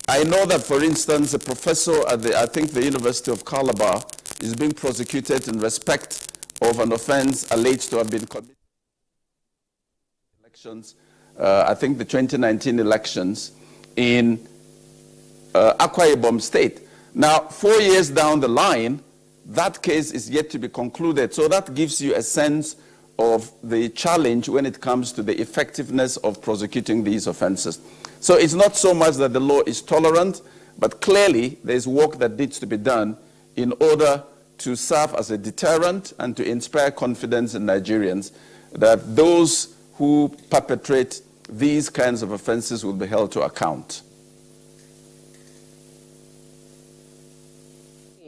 I know that, for instance, a professor at the University of Calabar is being prosecuted in respect of an offense alleged to have been committed in elections, I think the 2019 elections in Akwa Ibom State. Now, 4 years down the line, that case is yet to be concluded. So that gives you a sense of the challenge when it comes to the effectiveness of prosecuting these offenses. So it's not so much that the law is tolerant, but clearly there's work that needs to be done in order to serve as a deterrent and to inspire confidence in Nigerians that those who perpetrate these kinds of offenses will be held to account.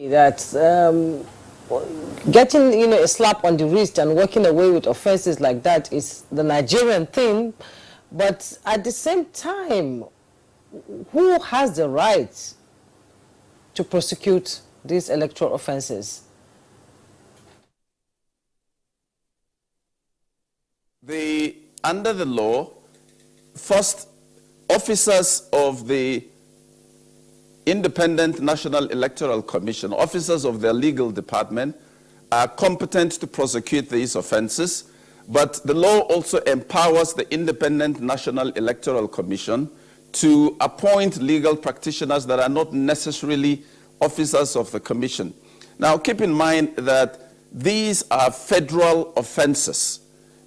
That getting a slap on the wrist and walking away with offenses like that is the Nigerian thing, but at the same time, who has the right to prosecute these electoral offenses? Under the law, first, officers of the Independent National Electoral Commission, officers of their legal department, are competent to prosecute these offenses, but the law also empowers the Independent National Electoral Commission to appoint legal practitioners that are not necessarily officers of the commission. Now, keep in mind that these are federal offenses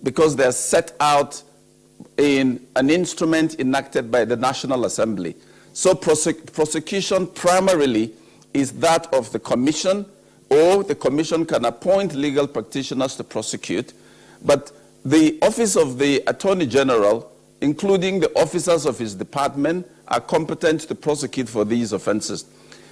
because they're set out in an instrument enacted by the National Assembly. So prosecution primarily is that of the commission, or the commission can appoint legal practitioners to prosecute. But the Office of the Attorney General, including the officers of his department, are competent to prosecute for these offenses.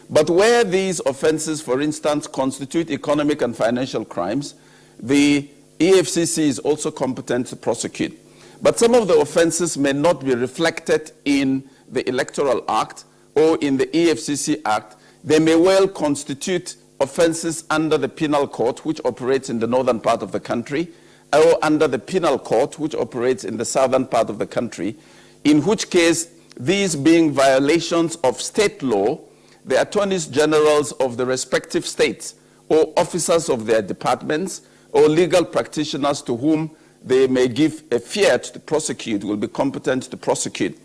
But where these offenses, for instance, constitute economic and financial crimes, the EFCC is also competent to prosecute. But some of the offenses may not be reflected in the Electoral Act or in the EFCC Act. They may well constitute offenses under the Penal Code, which operates in the northern part of the country, or under the Penal Code, which operates in the southern part of the country, in which case these being violations of state law, the attorneys generals of the respective states or officers of their departments or legal practitioners to whom they may give a fiat to prosecute will be competent to prosecute.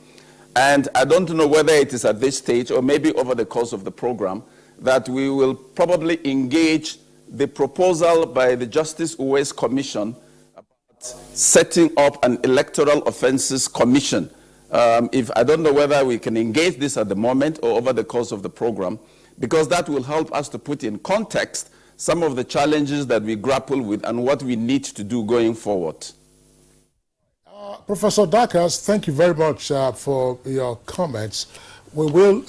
And I don't know whether it is at this stage or maybe over the course of the program that we will probably engage the proposal by the Justice Uwais Commission about setting up an Electoral Offences Commission. If I don't know whether we can engage this at the moment or over the course of the program, because that will help us to put in context some of the challenges that we grapple with and what we need to do going forward. Professor Dakas, thank you very much for your comments. We will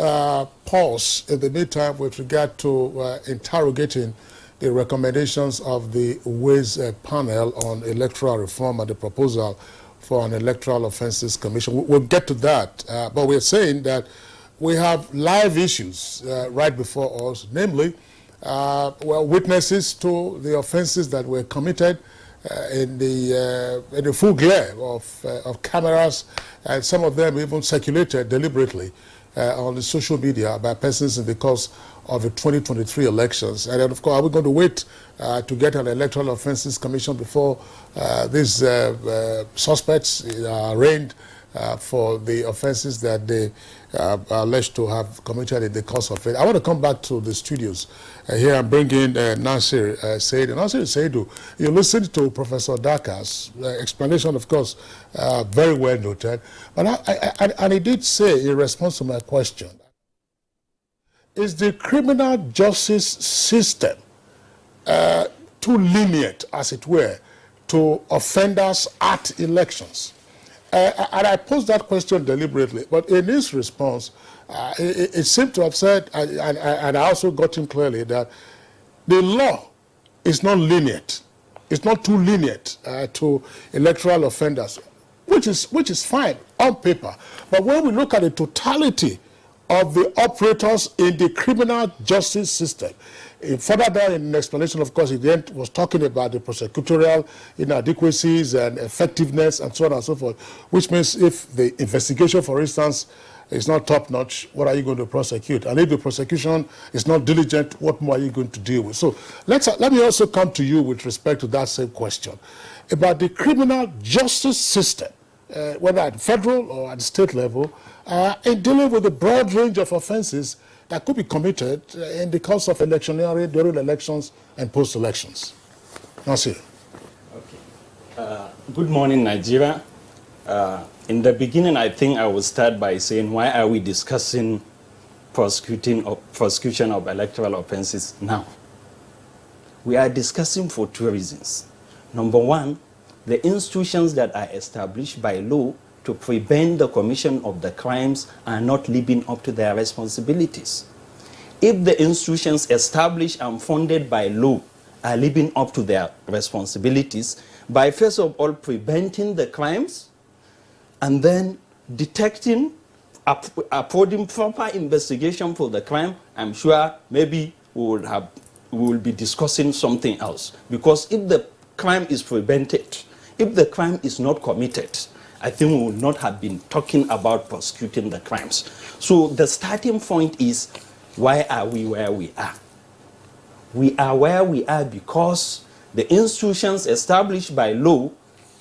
pause in the meantime with regard to interrogating the recommendations of the Uwais panel on electoral reform and the proposal for an Electoral Offences Commission. We'll get to that, but we're saying that we have live issues right before us, namely, witnesses to the offences that were committed in the full glare of cameras, and some of them even circulated deliberately on the social media by persons in the course of the 2023 elections. And then, of course, are we going to wait to get an Electoral Offences Commission before these suspects are arraigned for the offences that they are alleged to have committed in the course of it? I want to come back to the studios. Here I'm bringing Nasir Saidu. Nasir Saidu, you listened to Professor Dakas' explanation, of course, very well noted. But and he did say, in response to my question, is the criminal justice system too lenient, as it were, to offenders at elections? And I posed that question deliberately, but in his response, it seemed to have said, and I also got him clearly, that the law is not lenient. It's not too lenient to electoral offenders, which is fine on paper. But when we look at the totality of the operators in the criminal justice system, further down in an explanation, of course, he then was talking about the prosecutorial inadequacies and effectiveness and so on and so forth, which means if the investigation, for instance, is not top-notch, what are you going to prosecute? And if the prosecution is not diligent, what more are you going to deal with? So let me also come to you with respect to that same question about the criminal justice system, whether at federal or at state level, in dealing with the broad range of offenses that could be committed in the course of electioneering, during elections, and post-elections. Nasir. Okay. Good morning, Nigeria. In the beginning, I think I will start by saying, why are we discussing prosecution of electoral offenses now? We are discussing for two reasons. Number one, the institutions that are established by law to prevent the commission of the crimes are not living up to their responsibilities. If the institutions established and funded by law are living up to their responsibilities by first of all preventing the crimes and then detecting, affording proper investigation for the crime, I'm sure maybe we will be discussing something else. Because if the crime is prevented, if the crime is not committed, I think we would not have been talking about prosecuting the crimes. So the starting point is, why are we where we are? We are where we are because the institutions established by law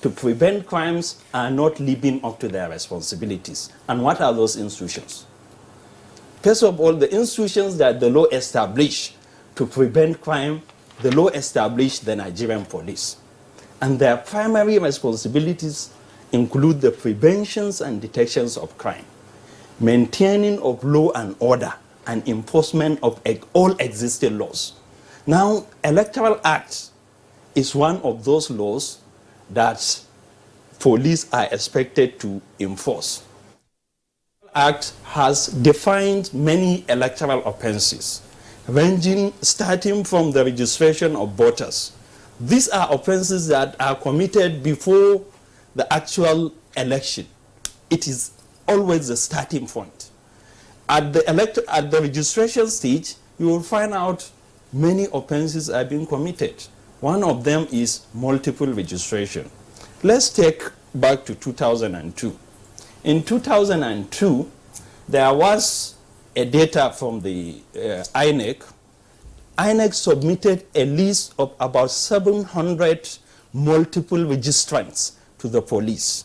to prevent crimes are not living up to their responsibilities. And what are those institutions? First of all, the institutions that the law established to prevent crime, the law established the Nigerian police. And their primary responsibilities include the preventions and detections of crime, maintaining of law and order, and enforcement of all existing laws. Now, Electoral Act is one of those laws that police are expected to enforce. The Act has defined many electoral offenses, starting from the registration of voters. These are offenses that are committed before the actual election. It is always the starting point. At the registration stage, you will find out many offenses are being committed. One of them is multiple registration. Let's take back to 2002. In 2002, there was a data from the INEC. INEC submitted a list of about 700 multiple registrants to the police.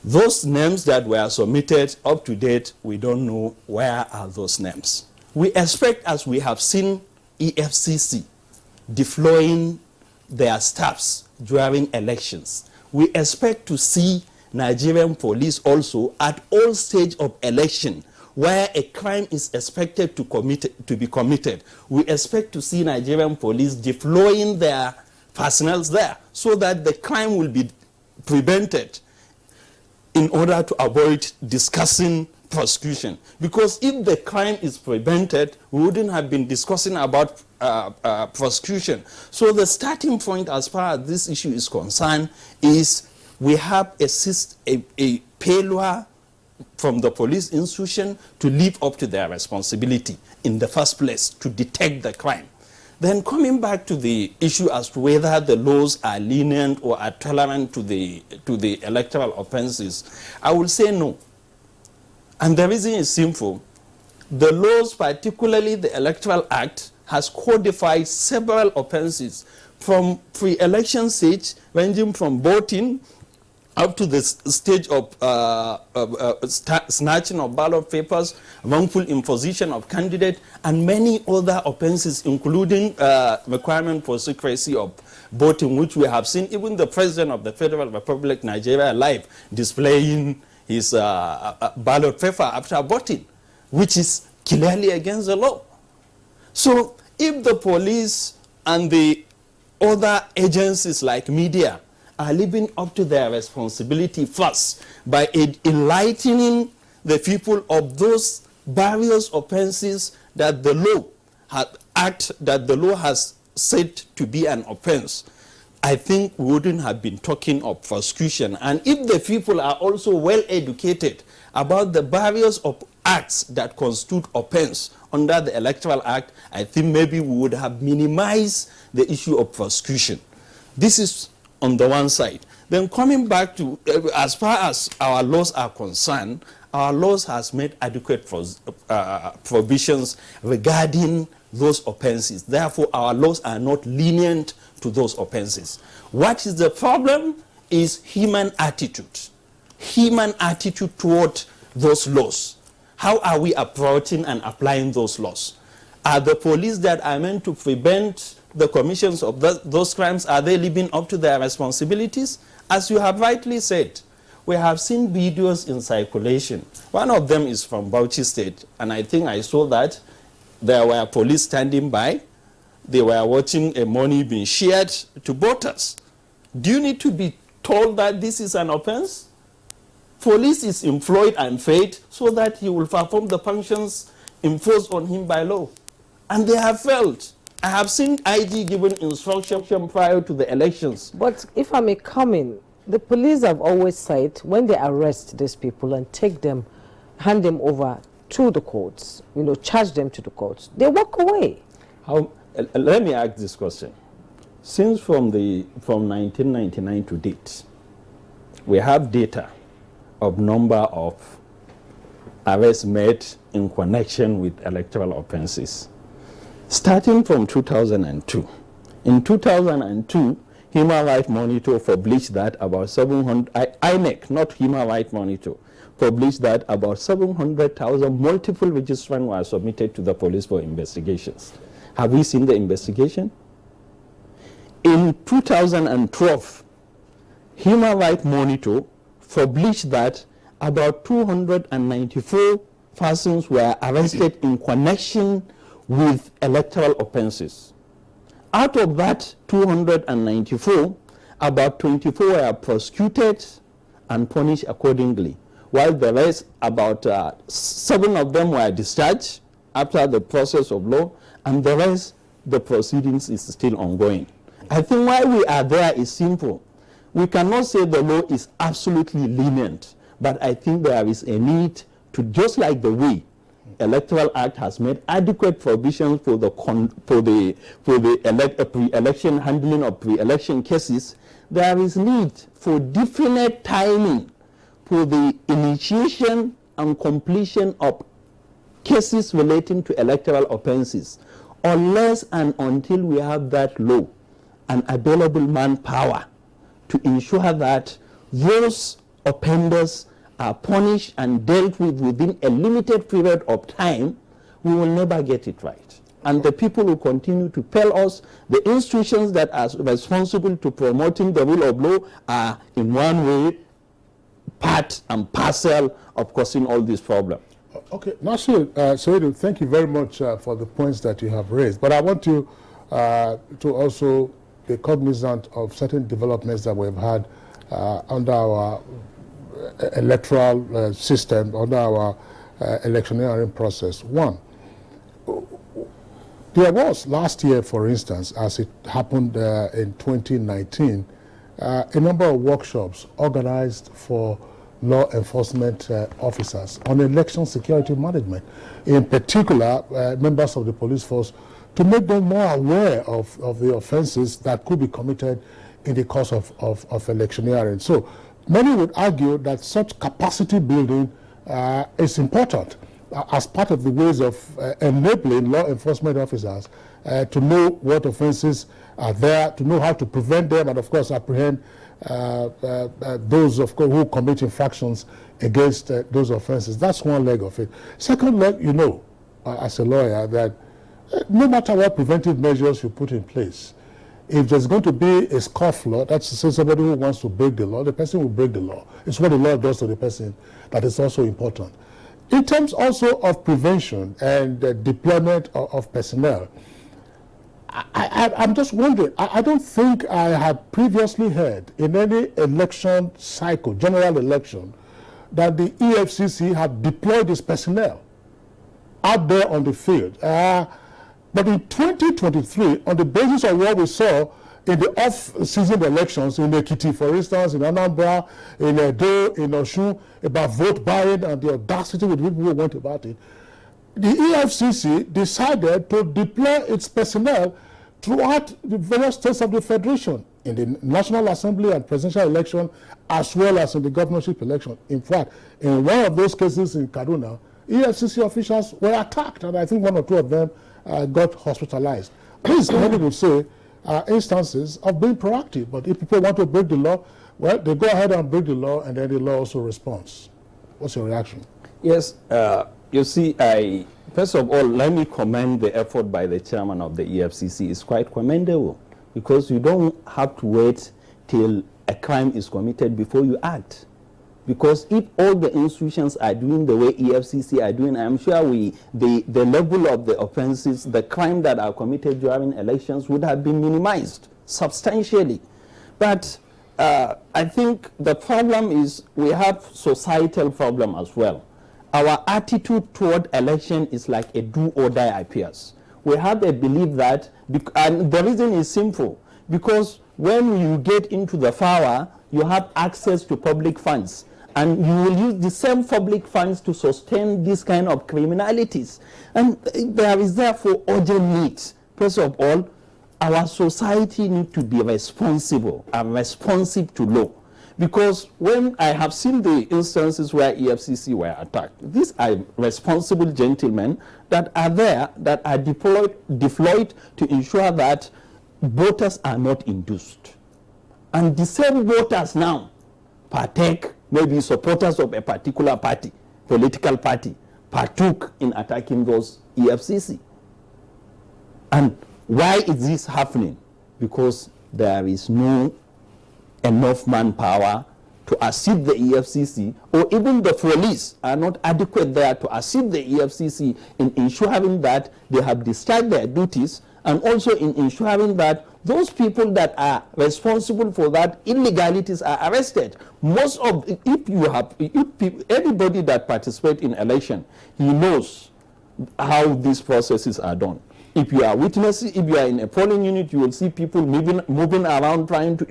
Those names that were submitted up to date, we don't know where are those names. We expect, as we have seen EFCC deploying their staffs during elections, we expect to see Nigerian police also at all stages of election where a crime is expected to be committed. We expect to see Nigerian police deploying their personnel there so that the crime will be prevented in order to avoid discussing prosecution. Because if the crime is prevented, we wouldn't have been discussing about prosecution. So the starting point as far as this issue is concerned is we have a failure from the police institution to live up to their responsibility in the first place to detect the crime. Then coming back to the issue as to whether the laws are lenient or are tolerant to the electoral offenses, I will say no. And the reason is simple. The laws, particularly the Electoral Act, has codified several offenses from pre-election stage, ranging from voting up to the stage of snatching of ballot papers, wrongful imposition of candidate, and many other offenses, including requirement for secrecy of voting, which we have seen even the President of the Federal Republic, Nigeria, live displaying his ballot paper after voting, which is clearly against the law. So if the police and the other agencies like media are living up to their responsibility first by enlightening the people of those various offenses that the law has said to be an offense, I think we wouldn't have been talking of prosecution. And if the people are also well educated about the various acts that constitute offense under the Electoral Act, I think maybe we would have minimized the issue of prosecution. This is on the one side. Then coming back to, as far as our laws are concerned, our laws has made adequate provisions regarding those offenses. Therefore, our laws are not lenient to those offenses. What is the problem is human attitude toward those laws. How are we approaching and applying those laws? Are the police that are meant to prevent the commissions of those crimes, are they living up to their responsibilities? As you have rightly said, we have seen videos in circulation. One of them is from Bauchi State, and I think I saw that there were police standing by. They were watching a money being shared to voters. Do you need to be told that this is an offense? Police is employed and paid so that he will perform the functions imposed on him by law. And they have failed. I have seen IG given instruction prior to the elections. But if I may come in, the police have always said when they arrest these people and take them, hand them over to the courts, charge them to the courts, they walk away. Let me ask this question. Since from 1999 to date, we have data of number of arrests made in connection with electoral offenses. Starting from 2002. In 2002, Human Rights Monitor published that about 700, INEC, not Human Rights Monitor, published that about 700,000 multiple registrants were submitted to the police for investigations. Have we seen the investigation? In 2012, Human Rights Monitor published that about 294 persons were arrested in connection with electoral offenses. Out of that 294, about 24 were prosecuted and punished accordingly, while the rest, about 7 of them were discharged after the process of law, and the rest, the proceedings is still ongoing. I think why we are there is simple. We cannot say the law is absolutely lenient, but I think there is a need to, just like the way Electoral Act has made adequate provisions for the pre-election handling of pre-election cases, there is need for definite timing for the initiation and completion of cases relating to electoral offences, unless and until we have that law and available manpower to ensure that those offenders are punished and dealt with within a limited period of time, we will never get it right. And the people will continue to tell us the institutions that are responsible to promoting the rule of law are in one way part and parcel of causing all these problems. Okay, Nasir, Soedu, thank you very much for the points that you have raised. But I want you to also be cognizant of certain developments that we've had under our electoral system, under our electioneering process. One, there was last year, for instance, as it happened in 2019, a number of workshops organized for law enforcement officers on election security management, in particular members of the police force, to make them more aware of the offenses that could be committed in the course of electioneering. So many would argue that such capacity building is important as part of the ways of enabling law enforcement officers to know what offenses are there, to know how to prevent them, and of course apprehend those who commit infractions against those offenses. That's one leg of it. Second leg, you know, as a lawyer, that no matter what preventive measures you put in place, if there's going to be a scofflaw, that's to say somebody who wants to break the law, the person will break the law. It's what the law does to the person that is also important. In terms also of prevention and deployment of personnel, I'm just wondering, I don't think I had previously heard in any election cycle, general election, that the EFCC had deployed its personnel out there on the field. But in 2023, on the basis of what we saw in the off-season elections in Ekiti, for instance, in Anambra, in Edo, in Osun, about vote buying and the audacity with which people went about it, the EFCC decided to deploy its personnel throughout the various states of the Federation, in the National Assembly and presidential election, as well as in the governorship election. In fact, in one of those cases in Kaduna, EFCC officials were attacked, and I think one or two of them got hospitalized. These, many would say, instances of being proactive, but if people want to break the law, well, they go ahead and break the law, and then the law also responds. What's your reaction? Yes, you see, first of all, let me commend the effort by the chairman of the EFCC. It's quite commendable, because you don't have to wait till a crime is committed before you act. Because if all the institutions are doing the way EFCC are doing, I'm sure the level of the offenses, the crime that are committed during elections would have been minimized substantially. But I think the problem is we have societal problem as well. Our attitude toward election is like a do or die appears. We have a belief that, and the reason is simple, because when you get into the power, you have access to public funds. And you will use the same public funds to sustain this kind of criminalities. And there is therefore urgent need. First of all, our society needs to be responsible and responsive to law. Because when I have seen the instances where EFCC were attacked, these are responsible gentlemen that are there, that are deployed to ensure that voters are not induced. And the same voters now partake, maybe supporters of a particular party, political party, partook in attacking those EFCC. And why is this happening? Because there is no enough manpower to assist the EFCC, or even the police are not adequate there to assist the EFCC in ensuring that they have discharged their duties, and also in ensuring that those people that are responsible for that illegalities are arrested. Most of, anybody that participates in election, he knows how these processes are done. If you are witnessing, if you are in a polling unit, you will see people moving around trying to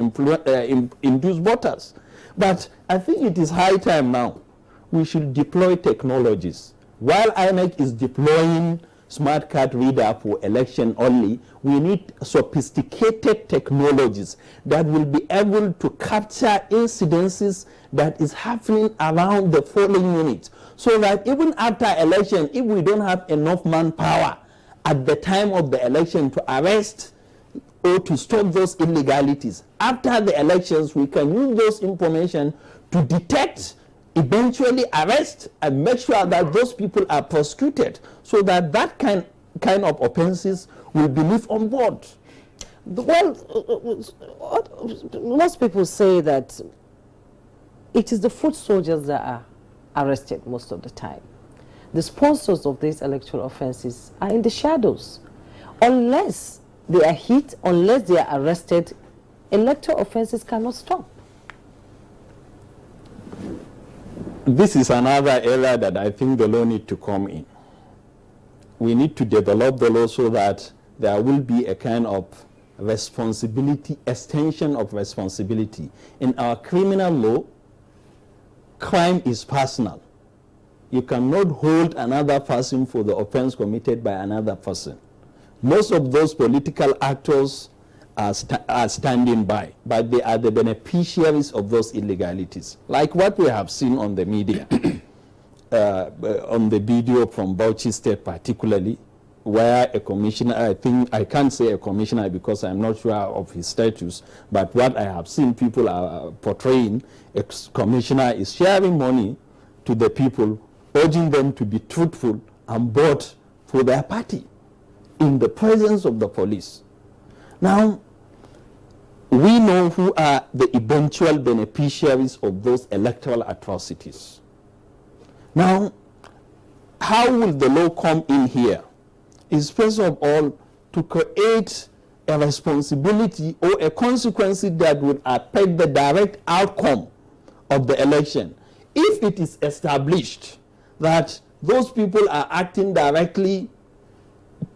induce voters. But I think it is high time now we should deploy technologies. While INEC is deploying smart card reader for election only, we need sophisticated technologies that will be able to capture incidences that is happening around the polling units, so that even after election, if we don't have enough manpower at the time of the election to arrest or to stop those illegalities, after the elections, we can use those information to detect, eventually arrest, and make sure that those people are prosecuted, so that that kind of offenses will be left on board. Well, most people say that it is the foot soldiers that are arrested most of the time. The sponsors of these electoral offenses are in the shadows. Unless they are hit, unless they are arrested, electoral offenses cannot stop. This is another area that I think the law needs to come in. We need to develop the law so that there will be a kind of responsibility, extension of responsibility. In our criminal law, crime is personal. You cannot hold another person for the offense committed by another person. Most of those political actors are standing by, but they are the beneficiaries of those illegalities. Like what we have seen on the media, on the video from Bauchi State particularly, where a commissioner, I can't say a commissioner because I'm not sure of his status, but what I have seen people are portraying, a commissioner is sharing money to the people, urging them to be truthful and vote for their party in the presence of the police. Now, we know who are the eventual beneficiaries of those electoral atrocities. Now, how will the law come in here? Is first of all to create a responsibility or a consequence that would affect the direct outcome of the election. If it is established that those people are acting directly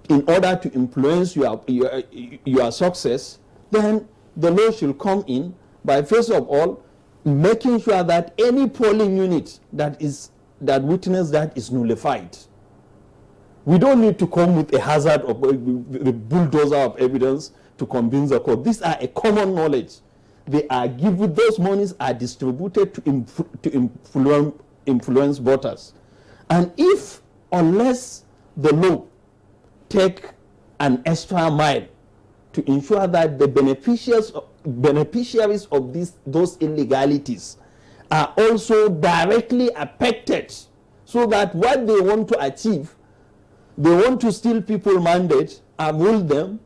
in order to influence your success, then the law should come in by first of all making sure that any polling unit that witness that is nullified. We don't need to come with a hazard of a bulldozer of evidence to convince the court. These are a common knowledge. They are given, those monies are distributed to influence voters. And if, unless the law take an extra mile to ensure that the beneficiaries of those illegalities are also directly affected, so that what they want to achieve, they want to steal people's mandate and rule them,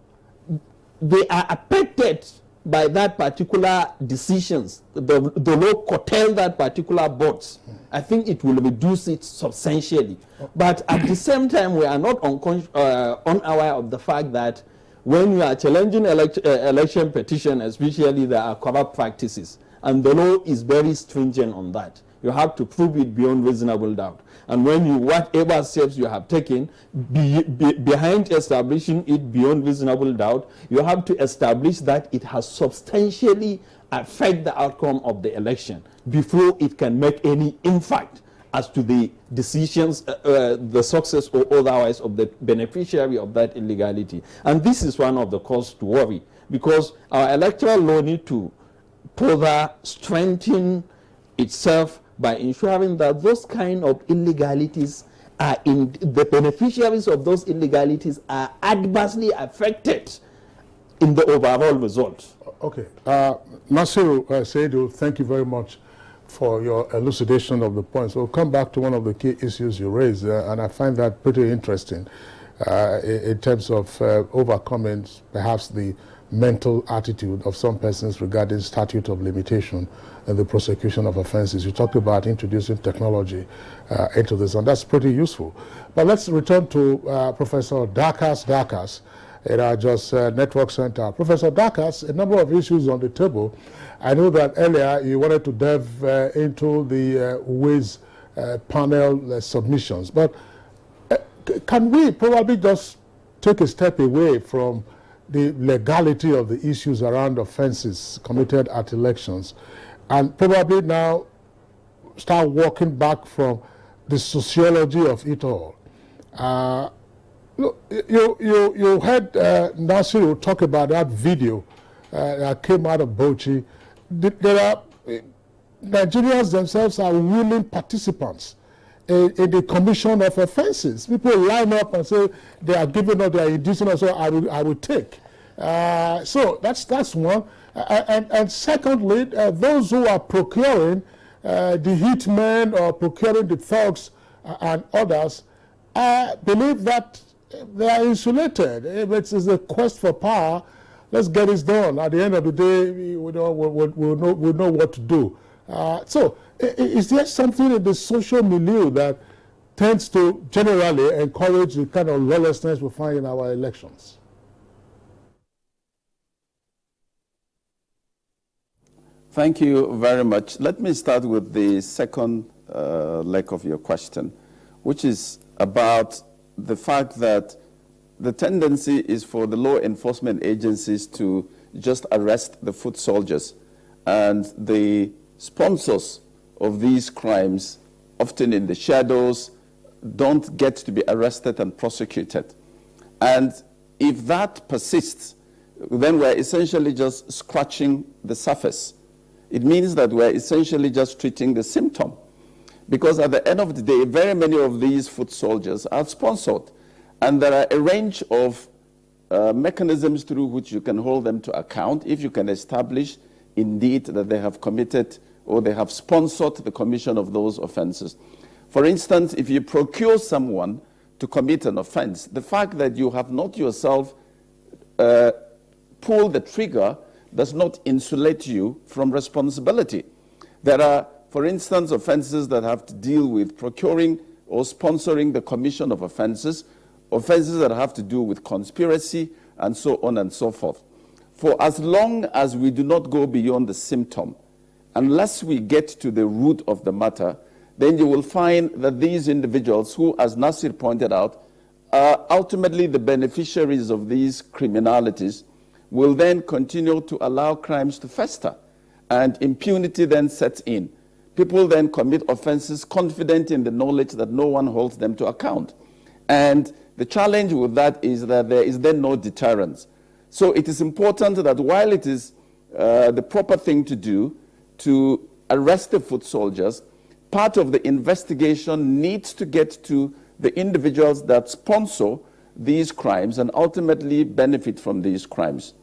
they are affected by that particular decisions. The law curtail that particular votes. I think it will reduce it substantially. But at the same time, we are not unaware of the fact that when you are challenging election petition, especially, there are corrupt practices. And the law is very stringent on that. You have to prove it beyond reasonable doubt. And when you, whatever steps you have taken, behind establishing it beyond reasonable doubt, you have to establish that it has substantially affected the outcome of the election before it can make any impact as to the decisions, the success or otherwise of the beneficiary of that illegality. And this is one of the cause to worry, because our electoral law needs to further strengthen itself by ensuring that those kind of illegalities are the beneficiaries of those illegalities are adversely affected in the overall result. Okay. Nasiru Saidu, thank you very much for your elucidation of the points. We'll come back to one of the key issues you raised, and I find that pretty interesting in terms of overcoming perhaps the mental attitude of some persons regarding statute of limitation and the prosecution of offenses. You talked about introducing technology into this, and that's pretty useful. But let's return to Professor Dakas at our Just Network Center. Professor Dakas, a number of issues on the table. I know that earlier you wanted to delve into the Wiz panel submissions, but can we probably just take a step away from the legality of the issues around offenses committed at elections and probably now start walking back from the sociology of it all? Look, you heard Nasiru talk about that video that came out of Bauchi. There are Nigerians themselves are willing participants in the commission of offenses. People line up and say they are giving up, they are inducing us, so I will take. So that's one. And secondly, those who are procuring the hitmen or procuring the thugs and others, believe that they are insulated. If it is a quest for power, let's get this done. At the end of the day, we'll know what to do. So is there something in the social milieu that tends to generally encourage the kind of lawlessness we find in our elections? Thank you very much. Let me start with the second leg of your question, which is about the fact that the tendency is for the law enforcement agencies to just arrest the foot soldiers, and the sponsors of these crimes, often in the shadows, don't get to be arrested and prosecuted. And if that persists, then we're essentially just scratching the surface. It means that we're essentially just treating the symptom. Because at the end of the day, very many of these foot soldiers are sponsored. And there are a range of mechanisms through which you can hold them to account if you can establish indeed that they have committed or they have sponsored the commission of those offenses. For instance, if you procure someone to commit an offense, the fact that you have not yourself pulled the trigger does not insulate you from responsibility. There are, for instance, offenses that have to deal with procuring or sponsoring the commission of offenses that have to do with conspiracy, and so on and so forth. For as long as we do not go beyond the symptom, unless we get to the root of the matter, then you will find that these individuals who, as Nasir pointed out, are ultimately the beneficiaries of these criminalities, will then continue to allow crimes to fester, and impunity then sets in. People then commit offenses confident in the knowledge that no one holds them to account. And the challenge with that is that there is then no deterrence. So it is important that while it is the proper thing to do to arrest the foot soldiers, part of the investigation needs to get to the individuals that sponsor these crimes and ultimately benefit from these crimes.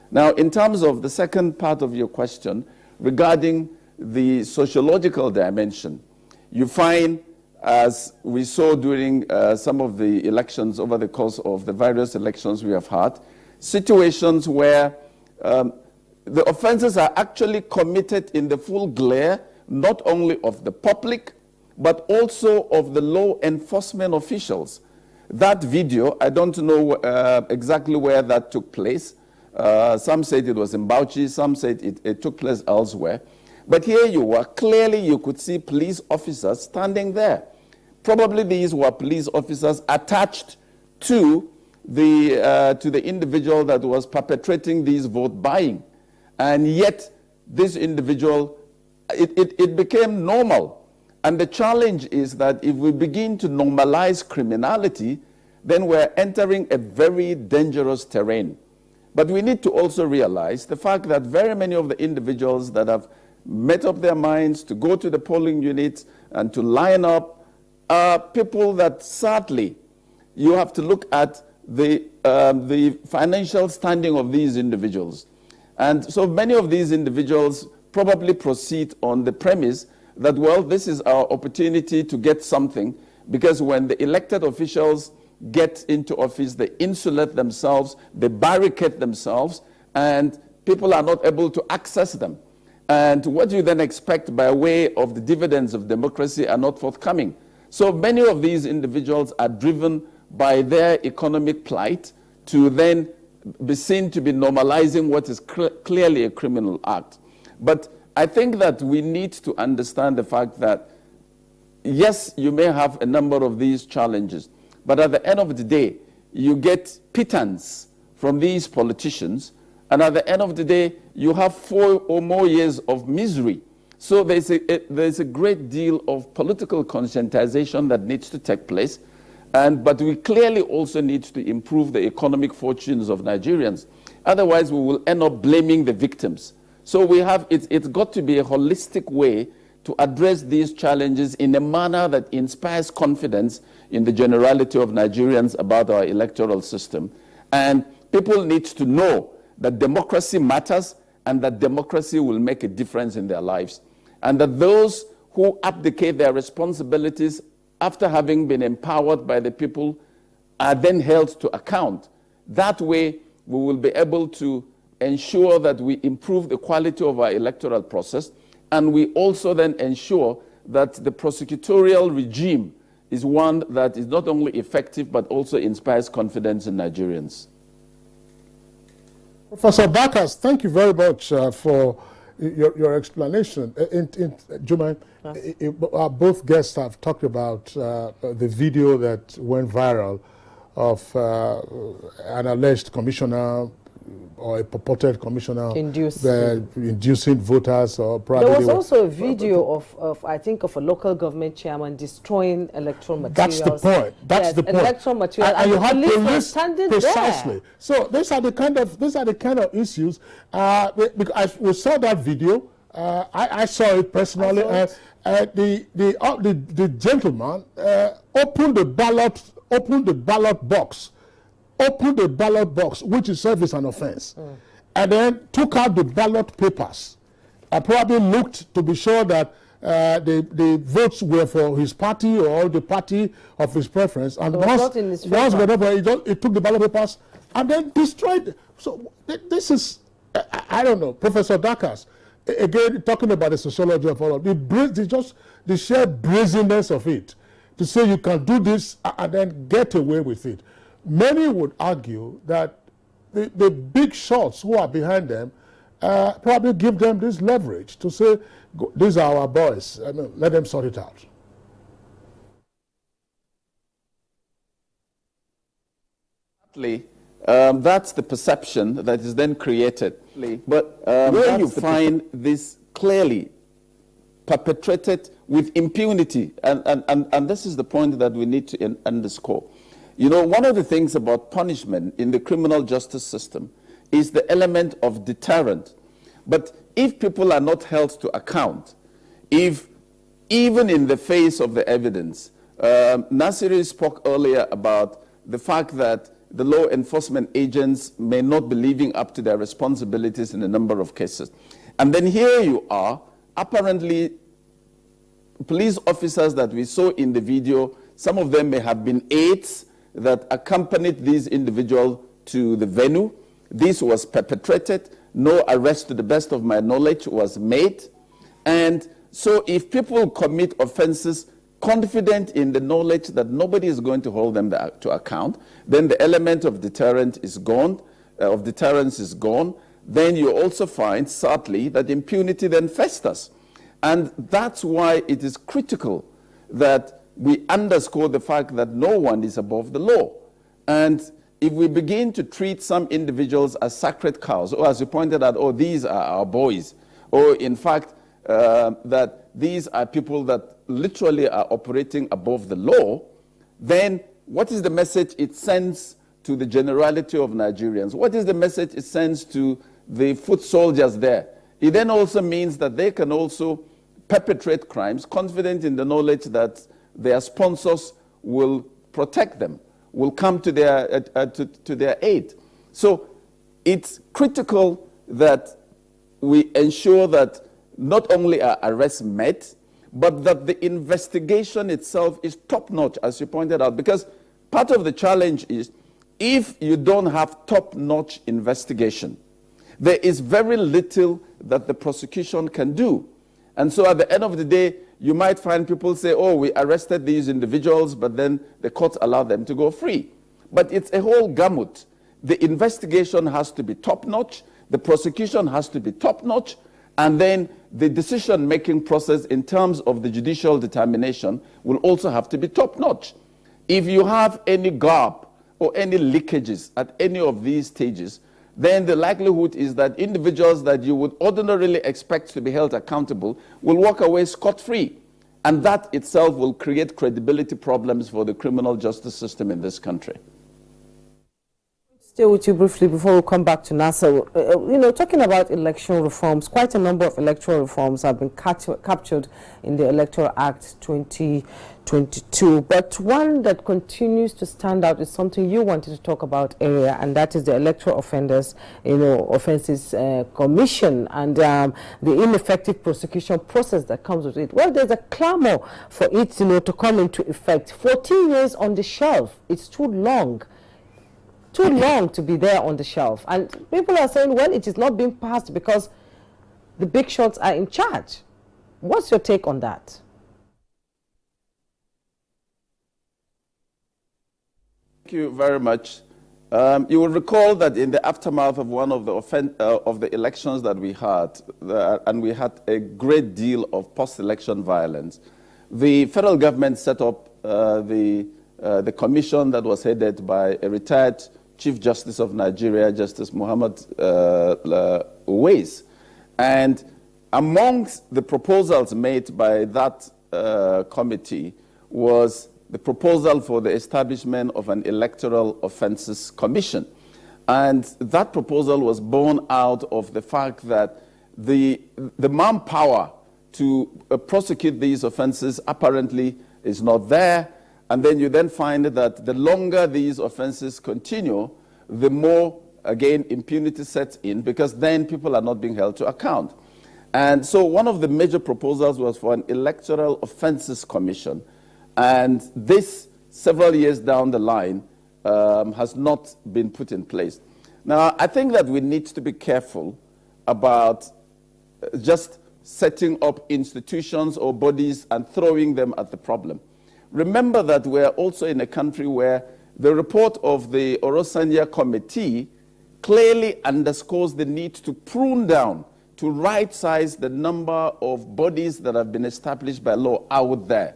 Now, in terms of the second part of your question regarding the sociological dimension, you find, as we saw during some of the elections over the course of the various elections we have had, situations where the offenses are actually committed in the full glare, not only of the public, but also of the law enforcement officials. That video, I don't know exactly where that took place. Some said it was in Bauchi, some said it took place elsewhere. But here you were, clearly you could see police officers standing there. Probably these were police officers attached to the individual that was perpetrating these vote buying. And yet, this individual, it became normal. And the challenge is that if we begin to normalize criminality, then we're entering a very dangerous terrain. But we need to also realize the fact that very many of the individuals that have made up their minds to go to the polling units and to line up are people that sadly, you have to look at the financial standing of these individuals. And so many of these individuals probably proceed on the premise that, well, this is our opportunity to get something, because when the elected officials get into office, they insulate themselves, they barricade themselves, and people are not able to access them. And what you then expect by way of the dividends of democracy are not forthcoming. So many of these individuals are driven by their economic plight to then be seen to be normalizing what is clearly a criminal act. But I think that we need to understand the fact that, yes, you may have a number of these challenges, but at the end of the day, you get pittance from these politicians, and at the end of the day, you have 4 or more years of misery. So there's a great deal of political conscientization that needs to take place, but we clearly also need to improve the economic fortunes of Nigerians. Otherwise, we will end up blaming the victims. So we have, it's got to be a holistic way to address these challenges in a manner that inspires confidence in the generality of Nigerians about our electoral system. And people need to know that democracy matters and that democracy will make a difference in their lives. And that those who abdicate their responsibilities after having been empowered by the people are then held to account. That way, we will be able to ensure that we improve the quality of our electoral process, and we also then ensure that the prosecutorial regime is one that is not only effective but also inspires confidence in Nigerians. Professor Bakas, thank you very much for your explanation. Juma, both guests have talked about the video that went viral of an alleged commissioner or a purported commissioner inducing voters or probably... There was also a video of I think, of a local government chairman destroying electoral materials. That's the point. That's the point. Electoral materials. And you had police standing precisely. there. So these are the kind of issues. Because we saw that video. I saw it personally. The gentleman opened the ballot box, which itself is an offense, and then took out the ballot papers. I probably looked to be sure that the votes were for his party or the party of his preference. And once whatever, he took the ballot papers and then destroyed it. So this is, I don't know, Professor Dakas, again, talking about the sociology of all of the sheer brazenness of it, to say you can do this and then get away with it. Many would argue that the big shots who are behind them probably give them this leverage to say, these are our boys, let them sort it out. That's the perception that is then created. But where you find this clearly perpetrated with impunity, and this is the point that we need to underscore. You know, one of the things about punishment in the criminal justice system is the element of deterrent. But if people are not held to account, if even in the face of the evidence, Nasiri spoke earlier about the fact that the law enforcement agents may not be living up to their responsibilities in a number of cases. And then here you are, apparently police officers that we saw in the video, some of them may have been aides that accompanied these individuals to the venue. This was perpetrated. No arrest, to the best of my knowledge, was made. And so if people commit offenses confident in the knowledge that nobody is going to hold them to account, then the element of deterrence is gone. Then you also find, sadly, that impunity then festers. And that's why it is critical that we underscore the fact that no one is above the law. And if we begin to treat some individuals as sacred cows, or as you pointed out, oh, these are our boys, or in fact, that these are people that literally are operating above the law, then what is the message it sends to the generality of Nigerians? What is the message it sends to the foot soldiers there? It then also means that they can also perpetrate crimes, confident in the knowledge that their sponsors will protect them, will come to their aid. So it's critical that we ensure that not only are arrests met, but that the investigation itself is top-notch, as you pointed out, because part of the challenge is if you don't have top-notch investigation, there is very little that the prosecution can do. And so at the end of the day, you might find people say, oh, we arrested these individuals, but then the courts allow them to go free. But it's a whole gamut. The investigation has to be top-notch, the prosecution has to be top-notch, and then the decision-making process in terms of the judicial determination will also have to be top-notch. If you have any gap or any leakages at any of these stages, then the likelihood is that individuals that you would ordinarily expect to be held accountable will walk away scot-free. And that itself will create credibility problems for the criminal justice system in this country. Stay with you briefly before we come back to Nasser. You know, talking about election reforms, quite a number of electoral reforms have been captured in the Electoral Act 2022. But one that continues to stand out is something you wanted to talk about earlier, and that is the Electoral Offenders, Offences Commission and the ineffective prosecution process that comes with it. Well, there's a clamor for it, to come into effect. 14 years on the shelf, it's too long. Too long to be there on the shelf. And people are saying, well, it is not being passed because the big shots are in charge. What's your take on that? Thank you very much. You will recall that in the aftermath of one of the elections that we had, and we had a great deal of post-election violence, the federal government set up the commission that was headed by a retired Chief Justice of Nigeria, Justice Muhammad Uwais. And amongst the proposals made by that committee was the proposal for the establishment of an Electoral Offences Commission. And that proposal was born out of the fact that the manpower to prosecute these offences apparently is not there. And then you then find that the longer these offenses continue, the more, again, impunity sets in, because then people are not being held to account. And so one of the major proposals was for an Electoral Offences Commission. And this, several years down the line, has not been put in place. Now, I think that we need to be careful about just setting up institutions or bodies and throwing them at the problem. Remember that we're also in a country where the report of the Orosanya Committee clearly underscores the need to prune down, to right-size the number of bodies that have been established by law out there.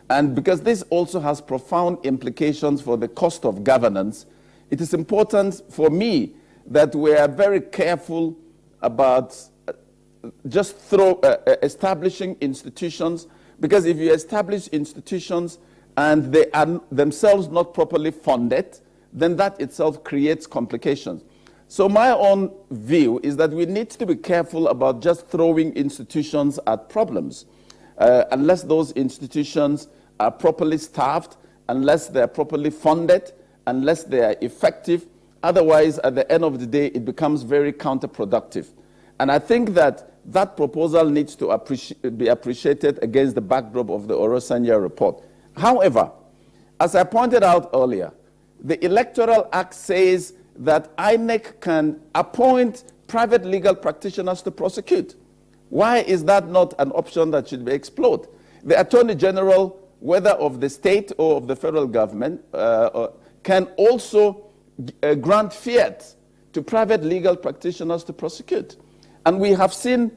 And because this also has profound implications for the cost of governance, it is important for me that we are very careful about just establishing institutions, because if you establish institutions and they are themselves not properly funded, then that itself creates complications. So my own view is that we need to be careful about just throwing institutions at problems. Unless those institutions are properly staffed, unless they are properly funded, unless they are effective, otherwise at the end of the day it becomes very counterproductive. And I think that that proposal needs to be appreciated against the backdrop of the Orosanya report. However, as I pointed out earlier, the Electoral Act says that INEC can appoint private legal practitioners to prosecute. Why is that not an option that should be explored? The Attorney General, whether of the state or of the federal government, can also grant fiat to private legal practitioners to prosecute. And we have seen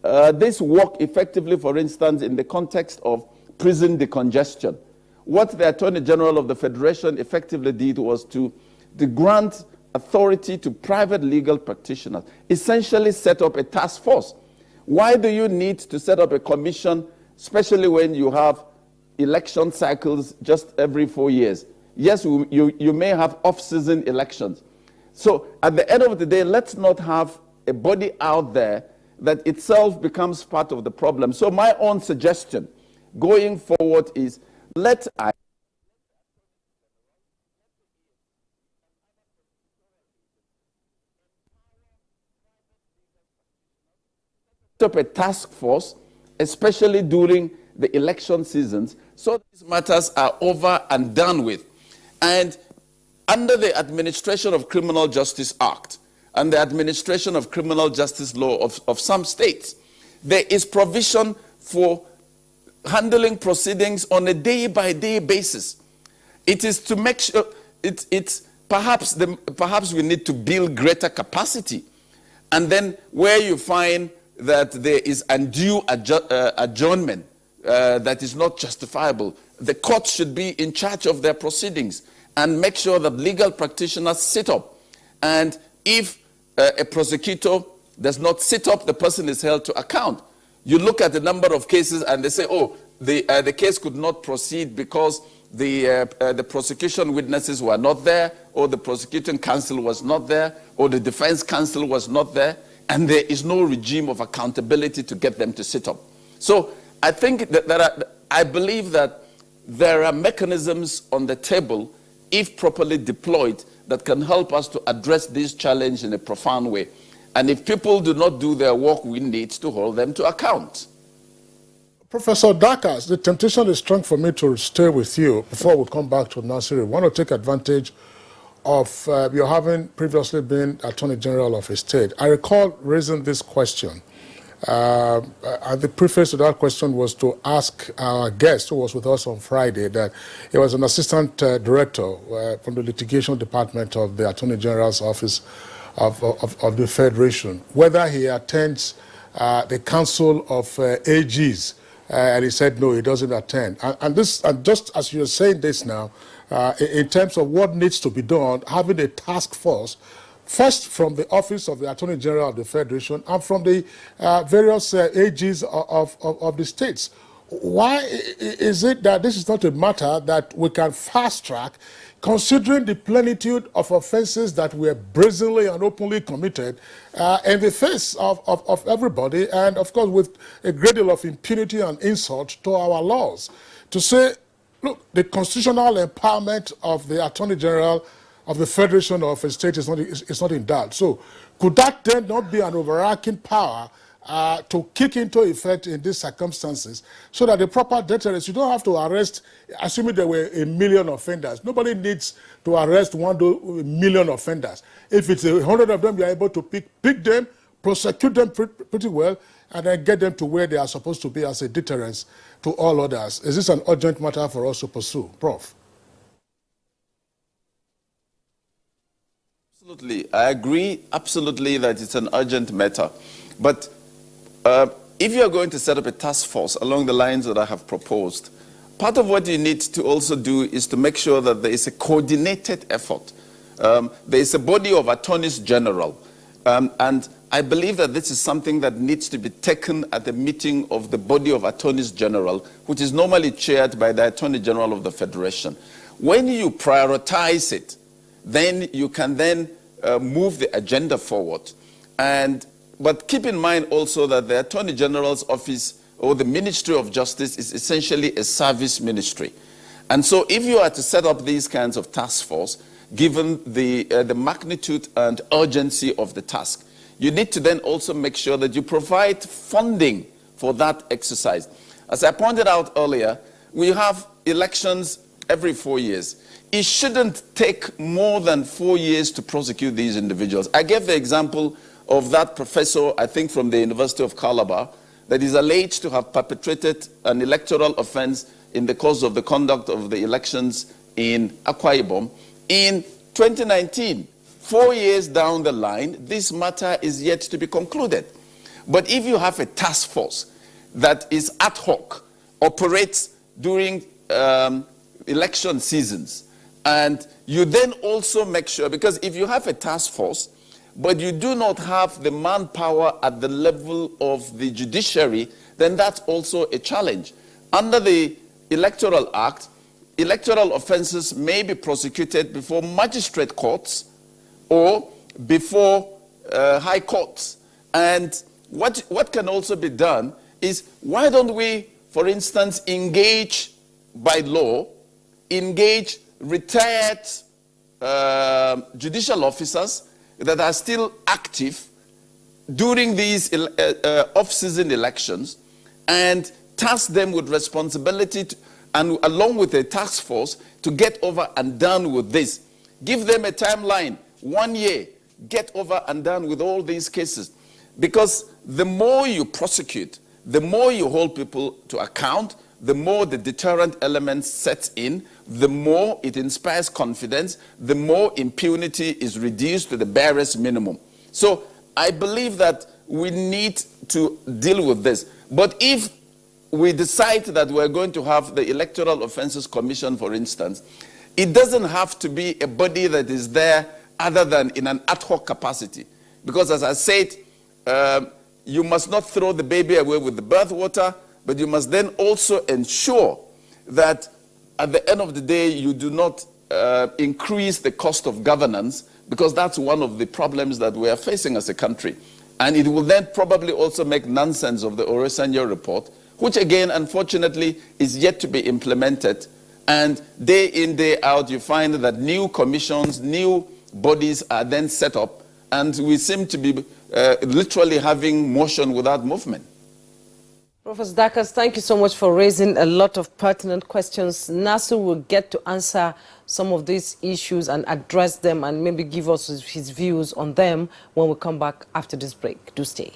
this work effectively, for instance, in the context of prison decongestion. What the Attorney General of the Federation effectively did was to grant authority to private legal practitioners, essentially set up a task force. Why do you need to set up a commission, especially when you have election cycles just every 4 years? Yes, you may have off-season elections. So at the end of the day, let's not have a body out there that itself becomes part of the problem. So my own suggestion going forward is let up a task force, especially during the election seasons, so these matters are over and done with. And under the Administration of Criminal Justice Act and the Administration of Criminal Justice Law of some states, there is provision for handling proceedings on a day-by-day basis. It is to make sure, perhaps we need to build greater capacity. And then where you find that there is undue adjournment that is not justifiable, the court should be in charge of their proceedings and make sure that legal practitioners sit up. And if a prosecutor does not sit up, the person is held to account. You look at the number of cases and they say, oh, the case could not proceed because the prosecution witnesses were not there, or the prosecuting counsel was not there, or the defense counsel was not there, and there is no regime of accountability to get them to sit up. So I think that I believe that there are mechanisms on the table, if properly deployed, that can help us to address this challenge in a profound way. And if people do not do their work, we need to hold them to account. Professor Dakas, the temptation is strong for me to stay with you before we come back to Nasir. I want to take advantage of your having previously been Attorney General of a state. I recall raising this question. And the preface to that question was to ask our guest, who was with us on Friday, that he was an assistant director from the litigation department of the Attorney General's office of the Federation, whether he attends the Council of AGs. And he said, no, he doesn't attend. And just as you're saying this now, in terms of what needs to be done, having a task force, first from the office of the Attorney General of the Federation and from the various AGs of the states. Why is it that this is not a matter that we can fast track, considering the plenitude of offenses that were brazenly and openly committed in the face of everybody, and of course with a great deal of impunity and insult to our laws? To say, look, the constitutional empowerment of the Attorney General of the Federation of a state is not in doubt. So could that then not be an overarching power to kick into effect in these circumstances, so that the proper deterrence, you don't have to arrest, assuming there were 1 million offenders. Nobody needs to arrest 1 million offenders. If it's 100 of them, you're able to pick them, prosecute them pretty well, and then get them to where they are supposed to be as a deterrence to all others. Is this an urgent matter for us to pursue? Prof. Absolutely. I agree absolutely that it's an urgent matter. But if you are going to set up a task force along the lines that I have proposed, part of what you need to also do is to make sure that there is a coordinated effort. There is a body of attorneys general, and I believe that this is something that needs to be taken at the meeting of the body of attorneys general, which is normally chaired by the Attorney General of the Federation. When you prioritize it, then you can then move the agenda forward. But keep in mind also that the Attorney General's office, or the Ministry of Justice, is essentially a service ministry. And so if you are to set up these kinds of task force, given the magnitude and urgency of the task, you need to then also make sure that you provide funding for that exercise. As I pointed out earlier, we have elections every 4 years. It shouldn't take more than 4 years to prosecute these individuals. I gave the example of that professor, I think from the University of Calabar, that is alleged to have perpetrated an electoral offense in the course of the conduct of the elections in Akwa Ibom in 2019. 4 years down the line, this matter is yet to be concluded. But if you have a task force that is ad hoc, operates during election seasons, and you then also make sure, because if you have a task force, but you do not have the manpower at the level of the judiciary, then that's also a challenge. Under the Electoral Act, electoral offenses may be prosecuted before magistrate courts or before high courts. And what can also be done is, why don't we, for instance, engage by law, engage retired judicial officers that are still active during these off-season elections, and task them with responsibility and along with a task force to get over and done with this. Give them a timeline, 1 year, get over and done with all these cases. Because the more you prosecute, the more you hold people to account, the more the deterrent element sets in, the more it inspires confidence, the more impunity is reduced to the barest minimum. So I believe that we need to deal with this. But if we decide that we're going to have the Electoral Offences Commission, for instance, it doesn't have to be a body that is there other than in an ad hoc capacity. Because as I said, you must not throw the baby away with the bathwater, but you must then also ensure that at the end of the day, you do not increase the cost of governance, because that's one of the problems that we are facing as a country. And it will then probably also make nonsense of the Oresanjo report, which again, unfortunately, is yet to be implemented. And day in, day out, you find that new commissions, new bodies are then set up, and we seem to be literally having motion without movement. Professor Dakas, thank you so much for raising a lot of pertinent questions. Nasir will get to answer some of these issues and address them and maybe give us his views on them when we come back after this break. Do stay.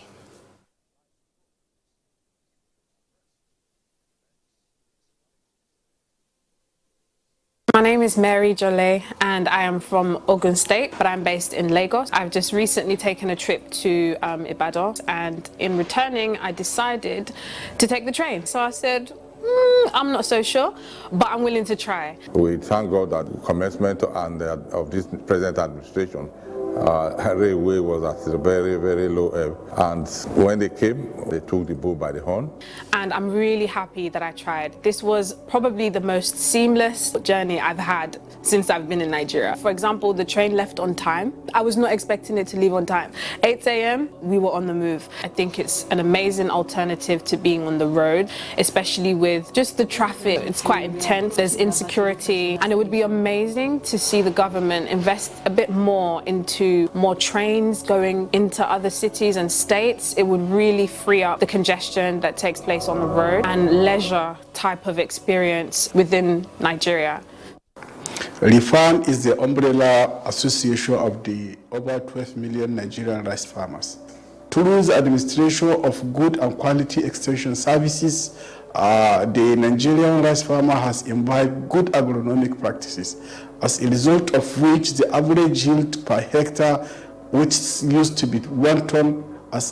My name is Mary Jolet and I am from Ogun State, but I'm based in Lagos. I've just recently taken a trip to Ibadan, and in returning I decided to take the train. So I said, I'm not so sure, but I'm willing to try. We thank God that the commencement of this present administration, railway was at a very, very low ebb. And when they came, they took the bull by the horn. And I'm really happy that I tried. This was probably the most seamless journey I've had since I've been in Nigeria. For example, the train left on time. I was not expecting it to leave on time. 8 a.m., we were on the move. I think it's an amazing alternative to being on the road, especially with just the traffic. It's quite intense, there's insecurity, and it would be amazing to see the government invest a bit more into more trains going into other cities and states. It would really free up the congestion that takes place on the road and leisure type of experience within Nigeria. REFARM is the umbrella association of the over 12 million Nigerian rice farmers. Through the administration of good and quality extension services, the Nigerian rice farmer has imbibed good agronomic practices, as a result of which the average yield per hectare, which used to be 1 ton as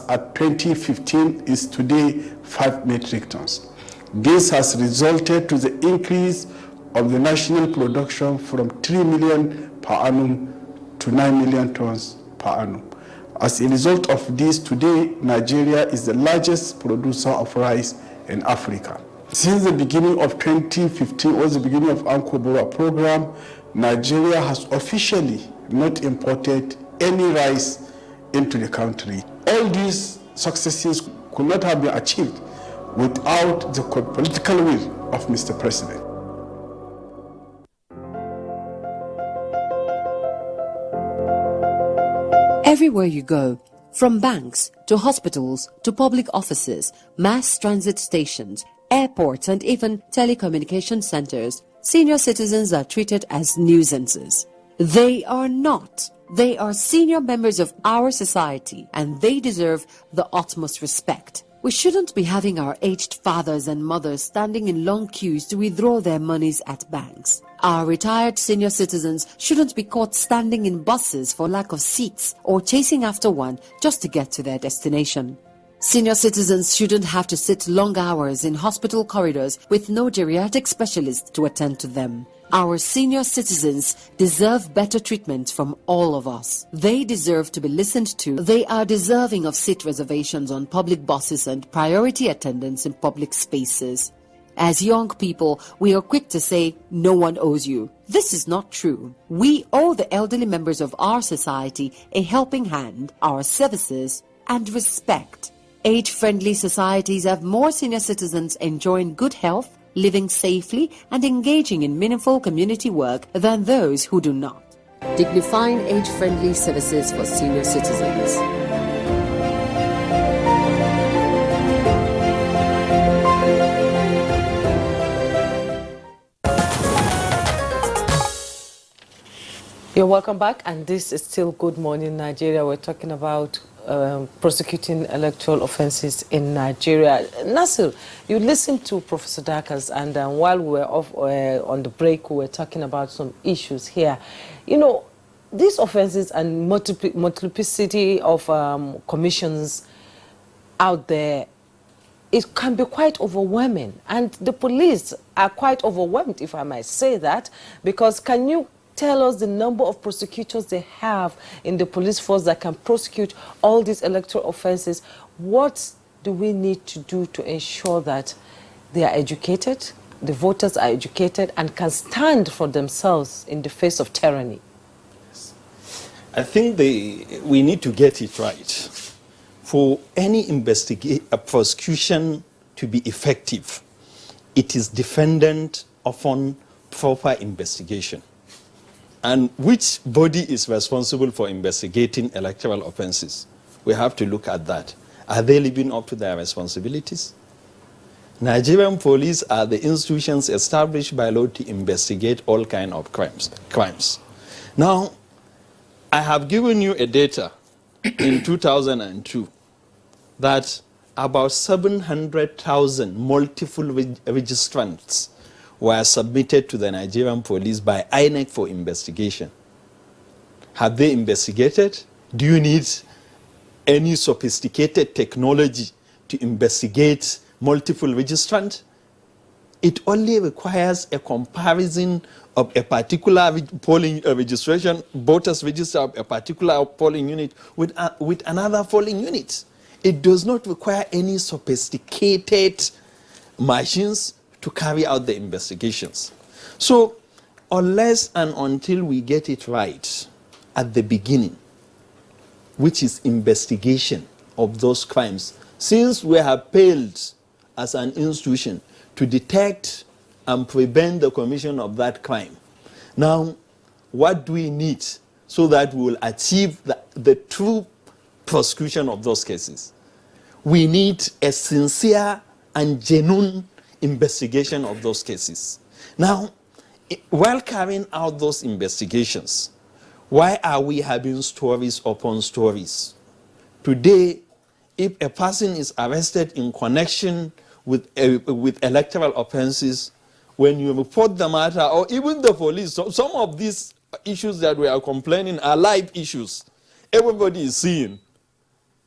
at 2015, is today 5 metric tons. This has resulted to the increase of the national production from 3 million per annum to 9 million tons per annum. As a result of this, today Nigeria is the largest producer of rice in Africa. Since the beginning of 2015, or the beginning of Ankobora program, Nigeria has officially not imported any rice into the country. All these successes could not have been achieved without the political will of Mr. President. Everywhere you go, from banks to hospitals to public offices, mass transit stations, airports, and even telecommunication centers, senior citizens are treated as nuisances. They are not. They are senior members of our society, and they deserve the utmost respect. We shouldn't be having our aged fathers and mothers standing in long queues to withdraw their monies at banks. Our retired senior citizens shouldn't be caught standing in buses for lack of seats or chasing after one just to get to their destination. Senior citizens shouldn't have to sit long hours in hospital corridors with no geriatric specialist to attend to them. Our senior citizens deserve better treatment from all of us. They deserve to be listened to. They are deserving of seat reservations on public buses and priority attendance in public spaces. As young people, we are quick to say, no one owes you. This is not true. We owe the elderly members of our society a helping hand, our services, and respect. Age-friendly societies have more senior citizens enjoying good health, living safely, and engaging in meaningful community work than those who do not. Dignifying age-friendly services for senior citizens. You're welcome back, and this is still Good Morning Nigeria. We're talking about prosecuting electoral offences in Nigeria. Nasir, you listened to Professor Dakas, and while we were off on the break, we were talking about some issues here. You know, these offences and multiplicity of commissions out there, it can be quite overwhelming, and the police are quite overwhelmed, if I might say that, because can you tell us the number of prosecutors they have in the police force that can prosecute all these electoral offences? What do we need to do to ensure that they are educated, the voters are educated and can stand for themselves in the face of tyranny? I think we need to get it right. For any prosecution to be effective, it is dependent upon proper investigation. And which body is responsible for investigating electoral offences? We have to look at that. Are they living up to their responsibilities? Nigerian police are the institutions established by law to investigate all kinds of crimes. Now, I have given you a data in 2002 that about 700,000 multiple registrants were submitted to the Nigerian police by INEC for investigation. Have they investigated? Do you need any sophisticated technology to investigate multiple registrants? It only requires a comparison of a particular polling registration, voters register of a particular polling unit with another polling unit. It does not require any sophisticated machines to carry out the investigations. So, unless and until we get it right at the beginning, which is investigation of those crimes, since we have failed as an institution to detect and prevent the commission of that crime. Now, what do we need so that we will achieve the true prosecution of those cases? We need a sincere and genuine investigation of those cases. Now, while carrying out those investigations, why are we having stories upon stories? Today, if a person is arrested in connection with electoral offences, when you report the matter, or even the police, some of these issues that we are complaining are live issues. Everybody is seeing.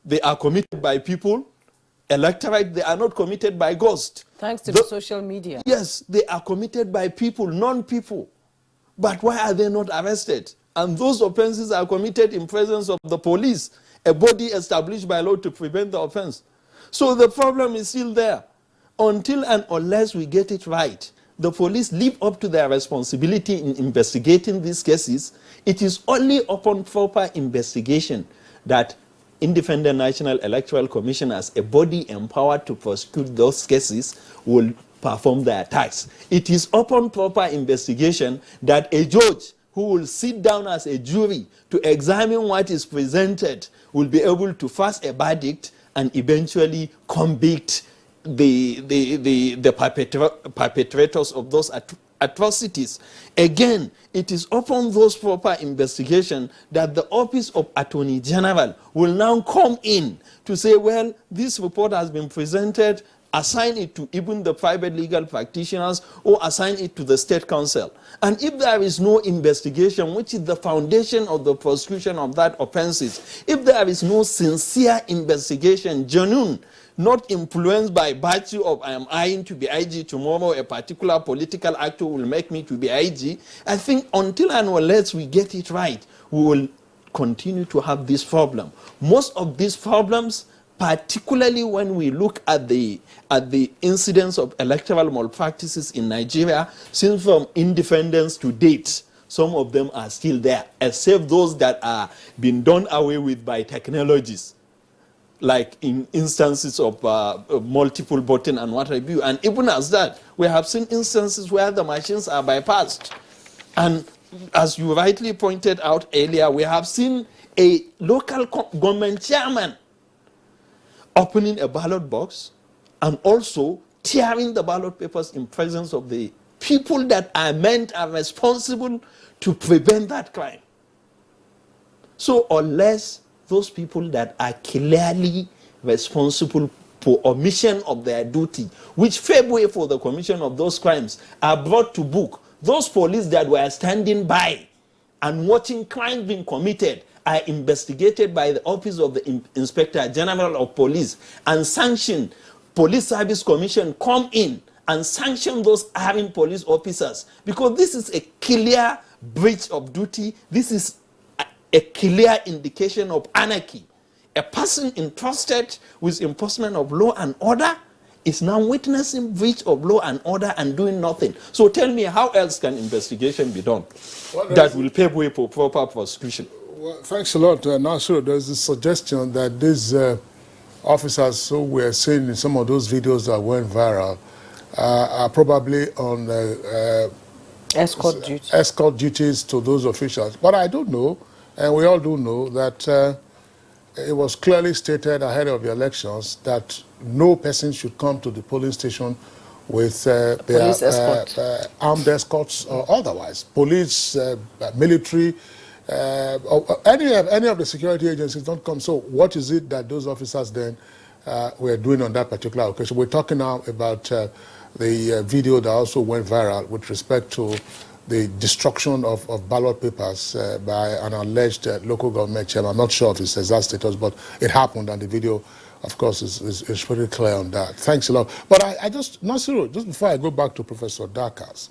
They are committed by people. Electorate, they are not committed by ghosts. Thanks to the social media. Yes, they are committed by people, non-people. But why are they not arrested? And those offences are committed in presence of the police, a body established by law to prevent the offence. So the problem is still there. Until and unless we get it right, the police live up to their responsibility in investigating these cases. It is only upon proper investigation that Independent National Electoral Commission, as a body empowered to prosecute those cases, will perform their tasks. It is upon proper investigation that a judge who will sit down as a jury to examine what is presented will be able to pass a verdict and eventually convict the perpetrators of those atrocities. Again, it is upon those proper investigation that the Office of Attorney General will now come in to say, well, this report has been presented, assign it to even the private legal practitioners or assign it to the State Council. And if there is no investigation, which is the foundation of the prosecution of that offences, if there is no sincere investigation, genuine, not influenced by virtue of I am eyeing to be IG tomorrow, a particular political actor will make me to be IG, I think until and unless we get it right, we will continue to have this problem. Most of these problems, particularly when we look at the incidence of electoral malpractices in Nigeria, since from independence to date, some of them are still there, except those that are being done away with by technologies, like in instances of multiple voting and what have you. And even as that, we have seen instances where the machines are bypassed. And as you rightly pointed out earlier, we have seen a local government chairman opening a ballot box and also tearing the ballot papers in presence of the people that are meant and responsible to prevent that crime. So unless those people that are clearly responsible for omission of their duty, which pave way for the commission of those crimes, are brought to book, those police that were standing by and watching crimes being committed are investigated by the Office of the Inspector General of Police and sanctioned. Police Service Commission come in and sanction those hiring police officers, because this is a clear breach of duty. This is a clear indication of anarchy a person entrusted with enforcement of law and order is now witnessing breach of law and order and doing nothing. So tell me, how else can investigation be done that will pave way for proper prosecution? Well, thanks a lot, Nasir. There's a suggestion that these officers who were seen in some of those videos that went viral are probably on escort duties to those officials. But I don't know, and we all do know, that it was clearly stated ahead of the elections that no person should come to the polling station with their armed escorts or otherwise. Police, military, any of the security agencies don't come. So what is it that those officers then were doing on that particular occasion? We're talking now about the video that also went viral with respect to the destruction of ballot papers by an alleged local government chairman. I'm not sure of his exact status, but it happened, and the video, of course, is pretty clear on that. Thanks a lot. But Nasiru, just before I go back to Professor Dakas,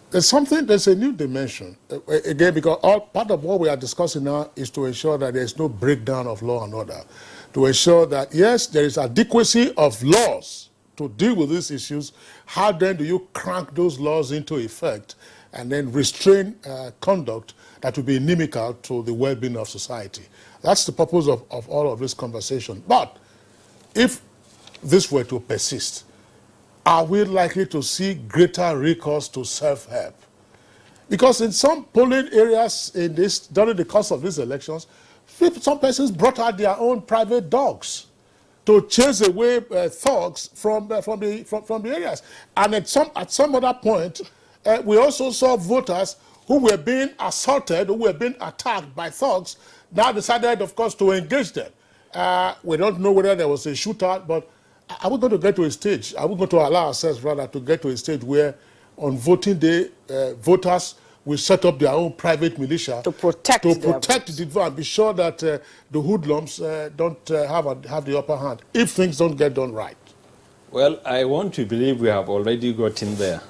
there's a new dimension. Again, because part of what we are discussing now is to ensure that there's no breakdown of law and order, to ensure that, yes, there is adequacy of laws to deal with these issues. How then do you crank those laws into effect and then restrain conduct that will be inimical to the well-being of society? That's the purpose of all of this conversation. But if this were to persist, are we likely to see greater recourse to self-help? Because in some polling areas during the course of these elections, some persons brought out their own private dogs to chase away thugs from the areas. And at some other point, we also saw voters who were being assaulted, who were being attacked by thugs, now decided, of course, to engage them. We don't know whether there was a shootout, but are we going to get to a stage? Are we going to allow ourselves, rather, to get to a stage where on voting day, voters will set up their own private militia to protect the vote and be sure that the hoodlums don't have the upper hand if things don't get done right? Well, I want to believe we have already gotten there,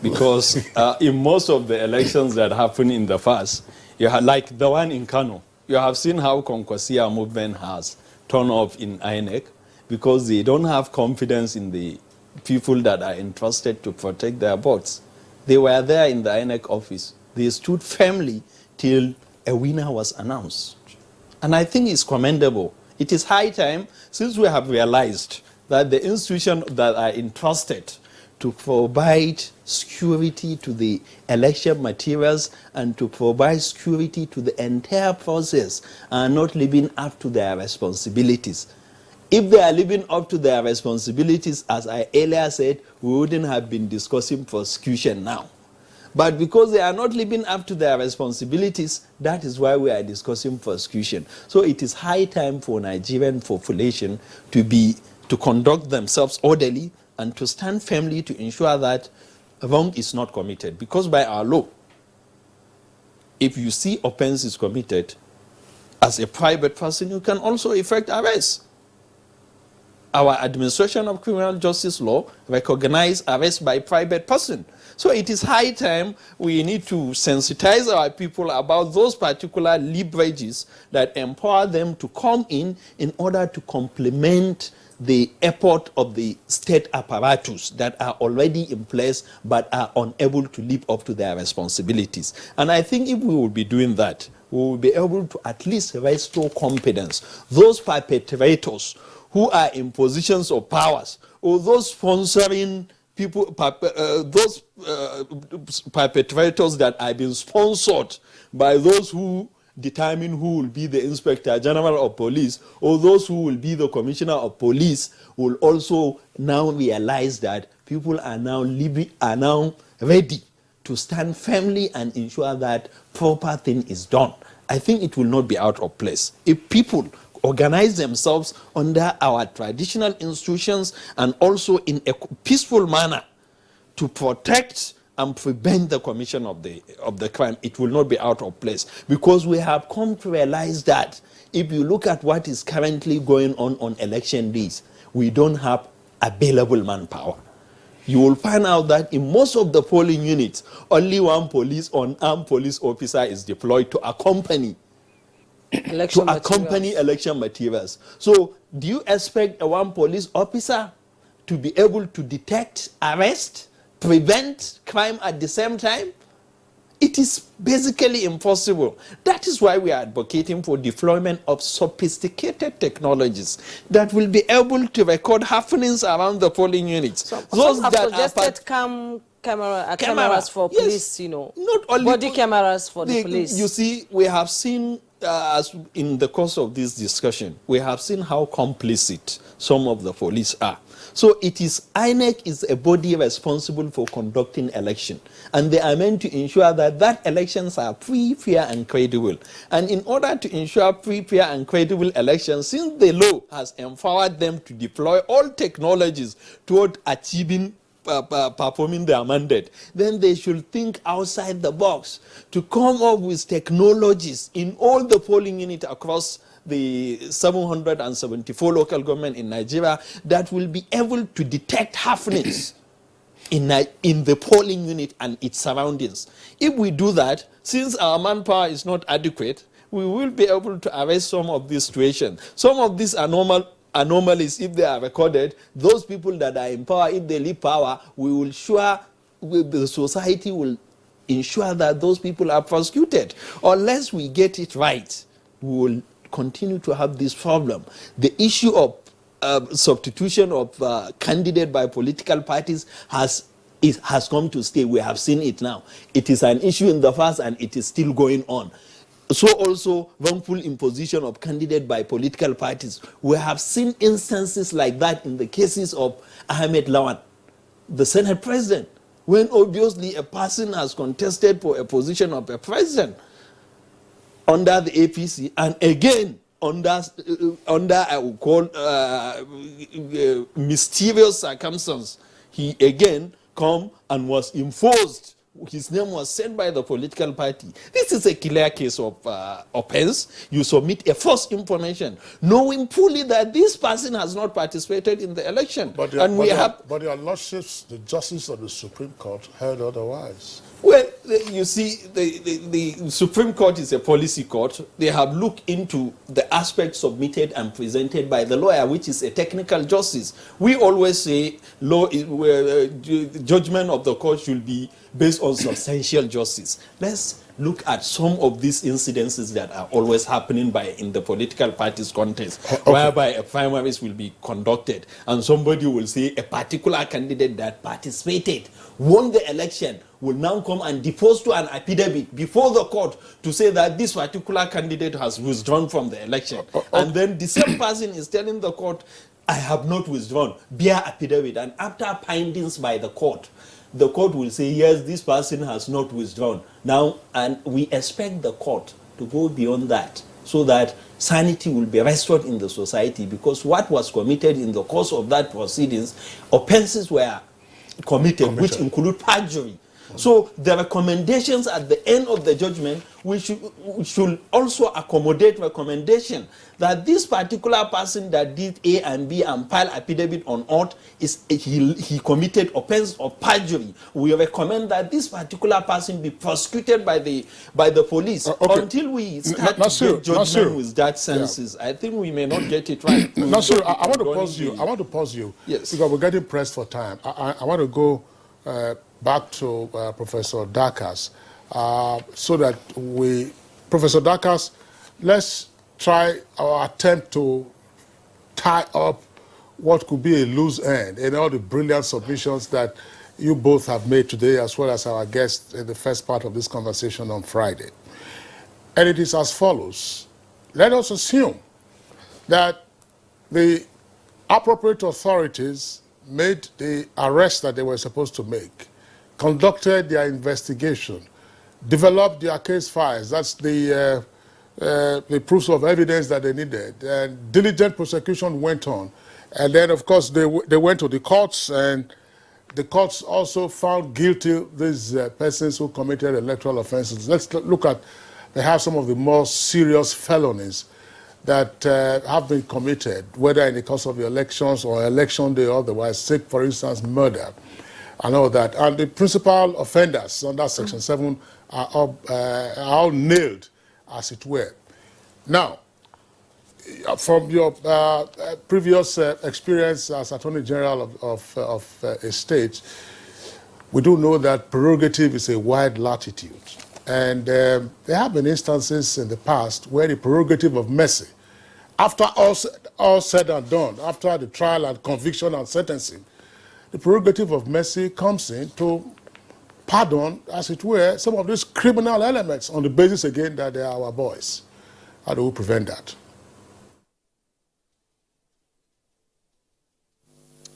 because in most of the elections that happened in the past, you had, like the one in Kano, you have seen how Konkwasiya movement has turned off in INEC because they don't have confidence in the people that are entrusted to protect their votes. They were there in the INEC office. They stood firmly till a winner was announced. And I think it's commendable. It is high time, since we have realized that the institutions that are entrusted to provide security to the election materials and to provide security to the entire process are not living up to their responsibilities. If they are living up to their responsibilities, as I earlier said, we wouldn't have been discussing prosecution now. But because they are not living up to their responsibilities, that is why we are discussing prosecution. So it is high time for Nigerian population to conduct themselves orderly and to stand firmly to ensure that wrong is not committed. Because by our law, if you see offense is committed as a private person, you can also effect arrest. Our administration of criminal justice law recognizes arrest by private person. So it is high time we need to sensitize our people about those particular leverages that empower them to come in order to complement the effort of the state apparatus that are already in place but are unable to live up to their responsibilities. And I think if we will be doing that, we will be able to at least restore confidence. Those perpetrators who are in positions of powers, or those sponsoring people, those perpetrators that are being sponsored by those who determine who will be the Inspector General of Police, or those who will be the Commissioner of Police, will also now realize that people are now ready to stand firmly and ensure that proper thing is done. I think it will not be out of place if people organize themselves under our traditional institutions and also in a peaceful manner to protect and prevent the commission of the crime. It will not be out of place, because we have come to realize that if you look at what is currently going on election days, we don't have available manpower. You will find out that in most of the polling units, only one police or armed police officer is deployed to accompany election to accompany election materials. So do you expect one police officer to be able to detect, arrest, prevent crime at the same time? It is basically impossible. That is why we are advocating for deployment of sophisticated technologies that will be able to record happenings around the polling units. Some have suggested cameras for police, you know, not only body cameras for the police. You see, we have seen, as in the course of this discussion, we have seen how complicit some of the police are. So it is, INEC is a body responsible for conducting election, and they are meant to ensure that elections are free, fair, and credible. And in order to ensure free, fair, and credible elections, since the law has empowered them to deploy all technologies toward achieving performing their mandate, then they should think outside the box to come up with technologies in all the polling units across the 774 local government in Nigeria that will be able to detect happenings in the polling unit and its surroundings. If we do that, since our manpower is not adequate, we will be able to arrest some of these situations. Some of these anomalies, if they are recorded, those people that are in power, if they leave power, the society will ensure that those people are prosecuted. Unless we get it right, we will continue to have this problem. The issue of substitution of candidate by political parties has come to stay. We have seen it now. It is an issue in the past and it is still going on. So also wrongful imposition of candidate by political parties. We have seen instances like that in the cases of Ahmed Lawan, the Senate president, when obviously a person has contested for a position of a president under the APC, and again under I would call mysterious circumstance, he again come and was enforced. His name was sent by the political party. This is a clear case of offense. You submit a false information, knowing fully that this person has not participated in the election. But your lordships, the justice of the Supreme Court, heard otherwise. Well, you see, the Supreme Court is a policy court. They have looked into the aspects submitted and presented by the lawyer, which is a technical justice. We always say judgment of the court should be based on substantial justice. Let's look at some of these incidences that are always happening in the political parties contest, whereby a primaries will be conducted and somebody will say a particular candidate that participated, won the election, will now come and depose to an affidavit before the court to say that this particular candidate has withdrawn from the election. And then the same person is telling the court, I have not withdrawn, bear affidavit. And after findings by the court will say, yes, this person has not withdrawn. Now, and we expect the court to go beyond that so that sanity will be restored in the society, because what was committed in the course of that proceedings, offenses were committed. Which include perjury. So the recommendations at the end of the judgment, we should also accommodate recommendation that this particular person that did A and B and filed affidavit on oath, he committed offense of perjury. We recommend that this particular person be prosecuted by the police. Until we start to get judgment with that senses, I think we may not get it right. Nasir, I want to pause you. Yes. Because we're getting pressed for time. I want to go back to Professor Dakas, so that Professor Dakas, let's try our attempt to tie up what could be a loose end in all the brilliant submissions that you both have made today, as well as our guests in the first part of this conversation on Friday. And it is as follows. Let us assume that the appropriate authorities made the arrest that they were supposed to make, conducted their investigation, developed their case files, that's the proofs of evidence that they needed, and diligent prosecution went on. And then, of course, they went to the courts, and the courts also found guilty these persons who committed electoral offenses. Let's look at perhaps some of the more serious felonies that have been committed, whether in the course of the elections or election day or otherwise, take, for instance, murder and all that. And the principal offenders under Section 7 are all nailed, as it were. Now, from your previous experience as Attorney General of a state, we do know that prerogative is a wide latitude. And there have been instances in the past where the prerogative of mercy, after all said and done, after the trial and conviction and sentencing, the prerogative of mercy comes in to pardon, as it were, some of these criminal elements on the basis, again, that they are our boys. How do we prevent that?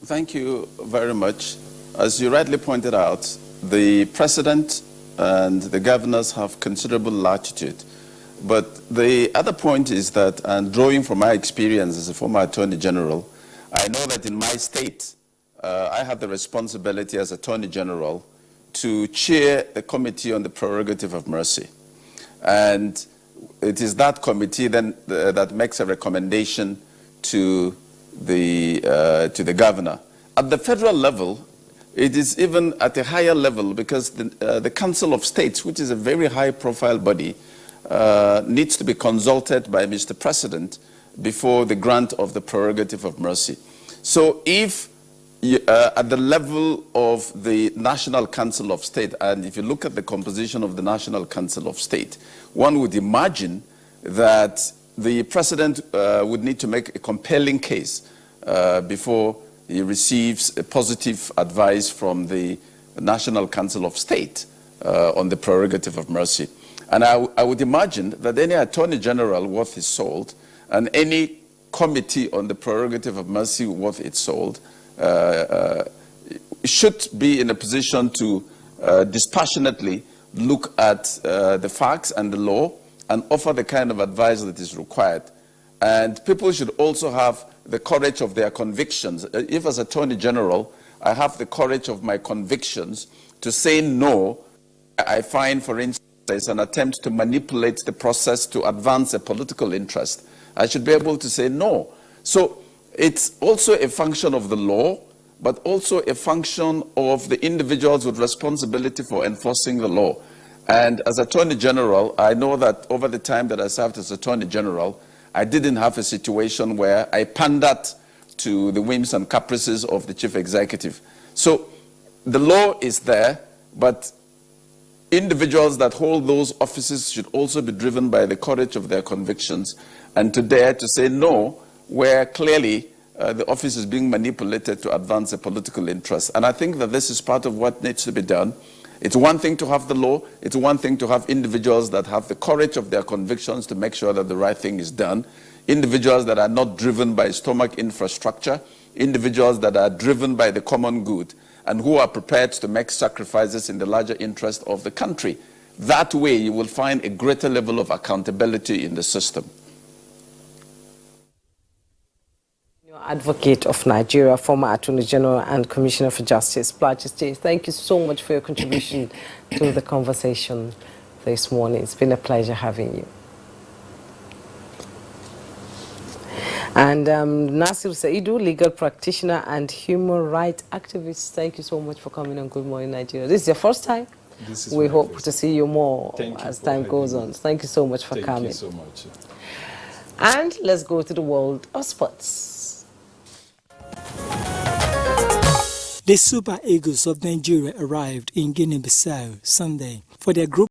Thank you very much. As you rightly pointed out, the president and the governors have considerable latitude. But the other point is that, and drawing from my experience as a former Attorney General, I know that in my state, I have the responsibility as Attorney General to chair the Committee on the Prerogative of Mercy. And it is that committee then that makes a recommendation to the governor. At the federal level, it is even at a higher level because the Council of States, which is a very high-profile body, needs to be consulted by Mr. President before the grant of the prerogative of mercy. So if at the level of the National Council of State, and if you look at the composition of the National Council of State, one would imagine that the President would need to make a compelling case before he receives a positive advice from the National Council of State on the prerogative of mercy. And I would imagine that any Attorney General worth his salt and any committee on the prerogative of mercy worth its salt should be in a position to dispassionately look at the facts and the law and offer the kind of advice that is required. And people should also have the courage of their convictions. If as Attorney General, I have the courage of my convictions to say no, I find, for instance, there's an attempt to manipulate the process to advance a political interest, I should be able to say no. So it's also a function of the law, but also a function of the individuals with responsibility for enforcing the law. And as Attorney General, I know that over the time that I served as Attorney General, I didn't have a situation where I pandered to the whims and caprices of the Chief Executive. So the law is there, but individuals that hold those offices should also be driven by the courage of their convictions and to dare to say no, where clearly the office is being manipulated to advance a political interest. And I think that this is part of what needs to be done. It's one thing to have the law. It's one thing to have individuals that have the courage of their convictions to make sure that the right thing is done. Individuals that are not driven by stomach infrastructure. Individuals that are driven by the common good and who are prepared to make sacrifices in the larger interest of the country. That way you will find a greater level of accountability in the system. Advocate of Nigeria, former Attorney General and Commissioner for Justice, Plachi, thank you so much for your contribution to the conversation this morning. It's been a pleasure having you. And Nasir Saidu, legal practitioner and human rights activist, thank you so much for coming on Good Morning Nigeria. This is your first time? This is we hope to see you more as time goes on. Thank you so much for coming. Thank you so much. And let's go to the world of sports. The Super Eagles of Nigeria arrived in Guinea-Bissau Sunday for their group